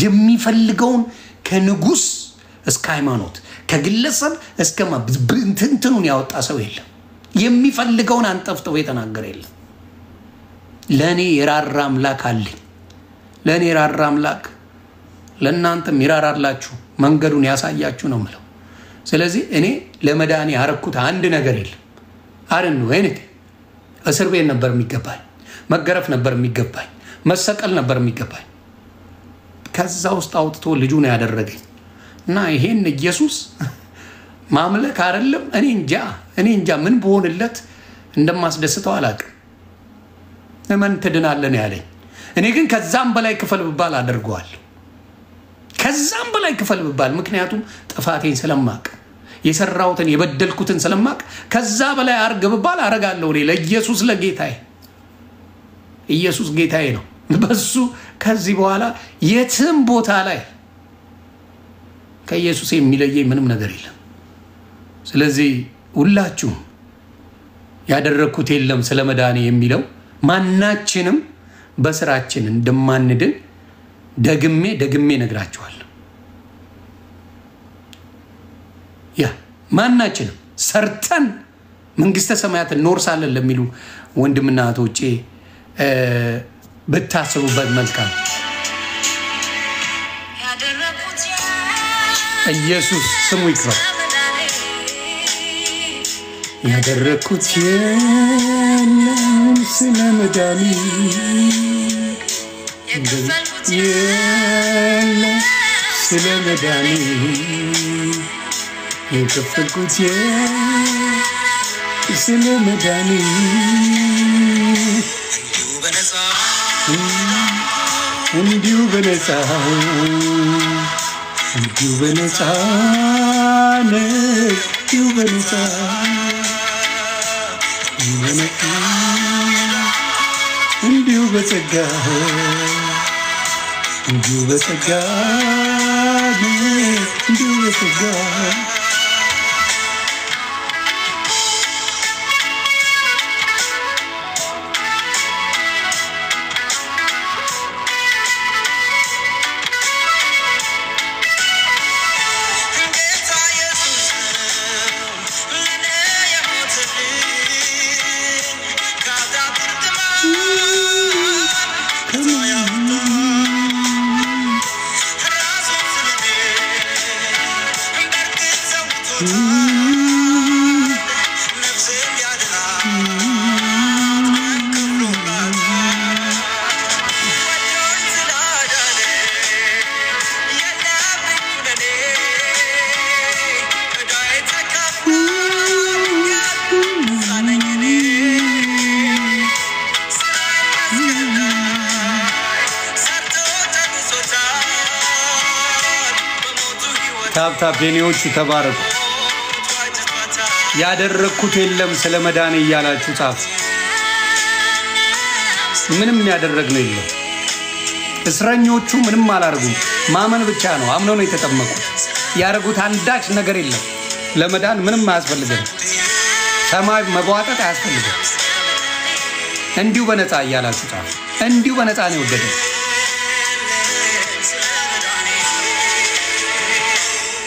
የሚፈልገውን ከንጉስ እስከ ሃይማኖት ከግለሰብ እስከ እንትኑን ያወጣ ሰው የለም። የሚፈልገውን አንጠፍጥፎ የተናገረ የለም። ለኔ የራራ አምላክ አለኝ። ለኔ የራራ አምላክ ለእናንተም ይራራላችሁ፣ መንገዱን ያሳያችሁ ነው የምለው። ስለዚህ እኔ ለመዳኔ ያረኩት አንድ ነገር የለም። አረን ነው እኔ እስር ቤት ነበር የሚገባኝ፣ መገረፍ ነበር የሚገባኝ፣ መሰቀል ነበር የሚገባኝ። ከዛ ውስጥ አውጥቶ ልጁ ነው ያደረገኝ እና ይሄን ኢየሱስ ማምለክ አይደለም እኔ እንጃ ምን በሆንለት እንደማስደስተው አላውቅም። እመን ትድናለህ ያለኝ እኔ ግን ከዛም በላይ ክፈል ብባል አደርገዋለሁ። ከዛም በላይ ክፈል ብባል፣ ምክንያቱም ጥፋቴን ስለማቅ የሰራሁትን የበደልኩትን ስለማቅ ከዛ በላይ አርግ ብባል አረጋለሁ። እኔ ለኢየሱስ ለጌታዬ ኢየሱስ ጌታዬ ነው። በሱ ከዚህ በኋላ የትም ቦታ ላይ ከኢየሱስ የሚለየኝ ምንም ነገር የለም። ስለዚህ ሁላችሁም ያደረኩት የለም ስለመዳኔ የሚለው ማናችንም በስራችን እንደማንድን ደግሜ ነግራችኋለሁ። ያ ማናችንም ሰርተን መንግስተ ሰማያት እንወርሳለን ለሚሉ ወንድምና እህቶቼ ብታስቡበት መልካም። ኢየሱስ ስሙ ይክበር። ያደረኩት የለም ስለመዳኔ የለም ስለመዳኔ የከፈልኩት ስለመዳኔ እንዲሁ በነፃ እንዲሁ በነፃ እንዲሁ በጸጋ እንዲሁ በጸጋ ታብታቤኔዎቹ ተባረኩ። ያደረኩት የለም ስለመዳኔ እያላችሁ ጻፉ። ምንም ያደረግነው የለም። እስረኞቹ ምንም አላረጉም። ማመን ብቻ ነው። አምነው ነው የተጠመቁት። ያረጉት አንዳች ነገር የለም። ለመዳን ምንም አያስፈልግም። ሰማይ መቧጠጥ አያስፈልግም። እንዲሁ በነፃ እያላችሁ ጻፉ። እንዲሁ በነፃ ነው የወደደው።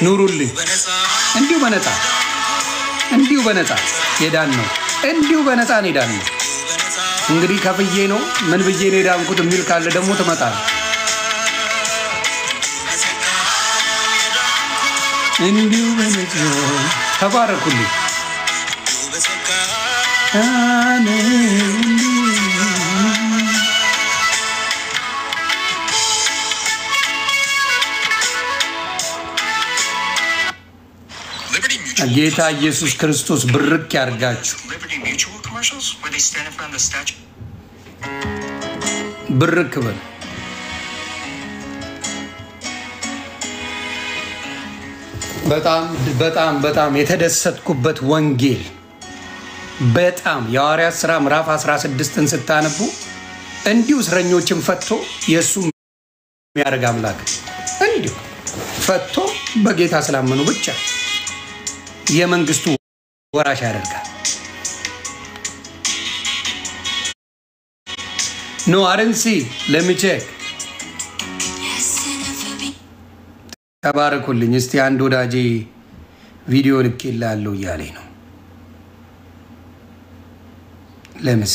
ኑሩልኝ። እንዲሁ በነፃ የዳን ነው። እንዲሁ በነፃ ነው የዳን ነው። እንግዲህ ከፍዬ ነው ምን ብዬ ነው የዳንኩት የሚል ካለ ደግሞ ትመጣል። እንዲሁ በነፃ ተባረኩልኝ። ጌታ ኢየሱስ ክርስቶስ ብርክ ያርጋችሁ። ብርክ በል። በጣም የተደሰትኩበት ወንጌል በጣም የሐዋርያት ሥራ ምዕራፍ 16ን ስታነቡ እንዲሁ እስረኞችን ፈቶ የእሱ የሚያደርግ አምላክ እንዲሁ ፈቶ በጌታ ስላመኑ ብቻ የመንግስቱ ወራሽ ያደርጋል። ኖ አረንሲ ለሚቼክ ተባረኩልኝ። እስቲ አንድ ወዳጄ ቪዲዮ ልኬልሃለሁ እያለኝ ነው። ለምሴ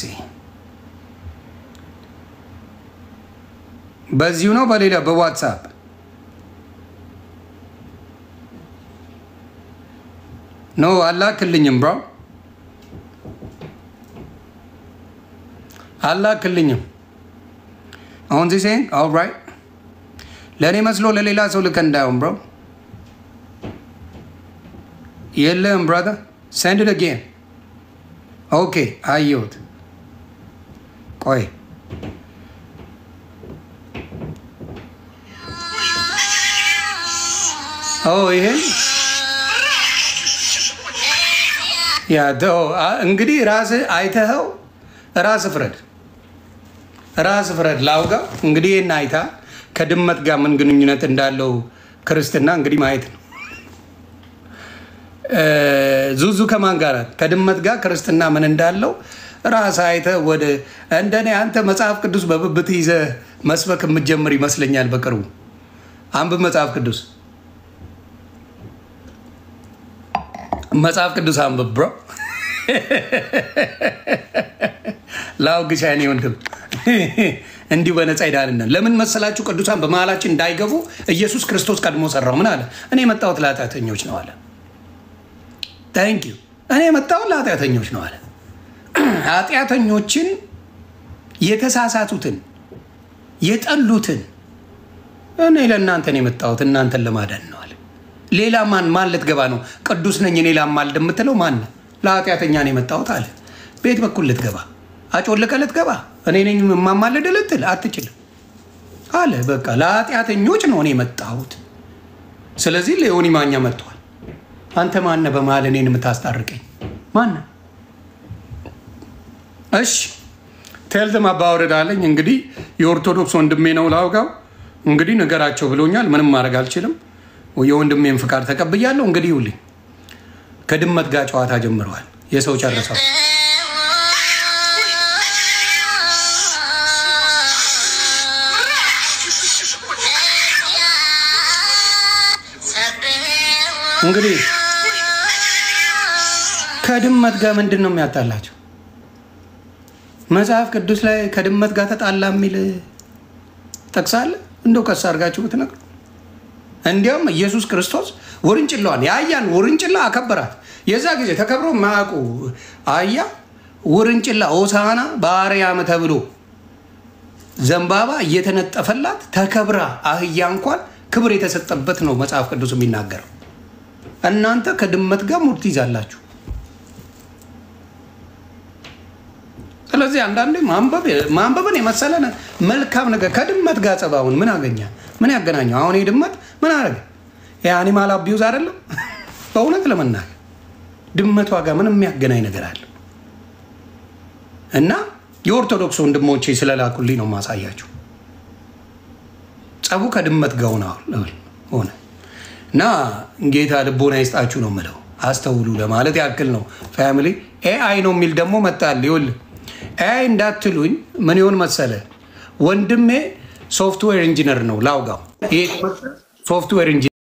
በዚሁ ነው በሌላ በዋትስአፕ ኖ አላክልኝም ብሮ አላክልኝም። አሁን ዚህ ሴይንግ ኦልራይት ለእኔ መስሎ ለሌላ ሰው ልከ እንዳይሆን ብሮ የለም ብራዘር send it again ኦኬ አየሁት። ቆይ ይሄ ያው እንግዲህ ራስህ አይተኸው ራስህ ፍረድ ላውጋ። እንግዲህ እና አይታ ከድመት ጋር ምን ግንኙነት እንዳለው ክርስትና እንግዲህ ማየት ነው። ዙዙ ከማን ጋር ከድመት ጋር ክርስትና ምን እንዳለው ራስህ አይተህ ወደ እንደኔ አንተ መጽሐፍ ቅዱስ በብብት ይዘህ መስበክ የምትጀምር ይመስለኛል በቅርቡ። አንብብ መጽሐፍ ቅዱስ አንብብ ብሮ ላውግሻኔ ወንድም እንዲሁ በነፃ ይዳልና ለምን መሰላችሁ? ቅዱሳን በመሃላችን እንዳይገቡ ኢየሱስ ክርስቶስ ቀድሞ ሰራው። ምን አለ? እኔ የመጣሁት ለኃጢአተኞች ነው አለ። ታንክ ዩ እኔ የመጣሁት ለኃጢአተኞች ነው አለ። ኃጢአተኞችን የተሳሳቱትን የጠሉትን እኔ ለእናንተ ነው የመጣሁት እናንተን ለማዳን ነው አለ። ሌላ ማን ልትገባ ነው? ቅዱስ ነኝ እኔ ላማልድ የምትለው ማን? ለኃጢአተኛ ነው የመጣሁት አለ። ቤት በኩል ልትገባ አጮልቀ ልትገባ እኔ ነኝ የማማልድ ልትል አትችልም አለ። በቃ ለኃጢአተኞች ነው እኔ የመጣሁት። ስለዚህ ለዮኒ ማኛ መጥቷል። አንተ ማነ በመሃል እኔን የምታስታርቀኝ ማነ? እሺ ቴልተም አባወረድ አለኝ። እንግዲህ የኦርቶዶክስ ወንድሜ ነው ላውጋው። እንግዲህ ነገራቸው ብሎኛል። ምንም ማድረግ አልችልም። የወንድሜን ፍቃድ ተቀብያለሁ። እንግዲህ ይውልኝ ከድመት ጋር ጨዋታ ጀምረዋል። የሰው ጨረሰው። እንግዲህ ከድመት ጋር ምንድን ነው የሚያጣላቸው? መጽሐፍ ቅዱስ ላይ ከድመት ጋር ተጣላ የሚል ጠቅሳለ? እንደው ከሳ አድርጋችሁ ብትነግሩ። እንዲያውም ኢየሱስ ክርስቶስ ውርንጭላዋን የአህያን ውርንጭላ አከበራት። የዛ ጊዜ ተከብሮ ማያውቁ አህያ ውርንጭላ ሆሳዕና በአርያም ተብሎ ዘንባባ እየተነጠፈላት ተከብራ አህያ እንኳን ክብር የተሰጠበት ነው መጽሐፍ ቅዱስ የሚናገረው። እናንተ ከድመት ጋር ሙድ ትይዛላችሁ። ስለዚህ አንዳንዴ ማንበብን የመሰለ መልካም ነገር ከድመት ጋር ጸባውን ምን አገኛ? ምን ያገናኘው? አሁን ድመት ምን አረገ? የአኒማል አቢዩዝ አይደለም? በእውነት ለመናገር ድመቷ ጋር ምን የሚያገናኝ ነገር አለ? እና የኦርቶዶክስ ወንድሞቼ ስለላኩልኝ ነው ማሳያችሁ። ጸቡ ከድመት ጋር ሆነ እና ጌታ ልቦና ይስጣችሁ ነው የምለው። አስተውሉ ለማለት ያክል ነው። ፋሚሊ ኤአይ ነው የሚል ደግሞ መጣል ይውል ኤአይ እንዳትሉኝ ምን ይሆን መሰለ ወንድሜ ሶፍትዌር ኢንጂነር ነው ላውጋው ይሄ ሶፍትዌር ኢንጂነር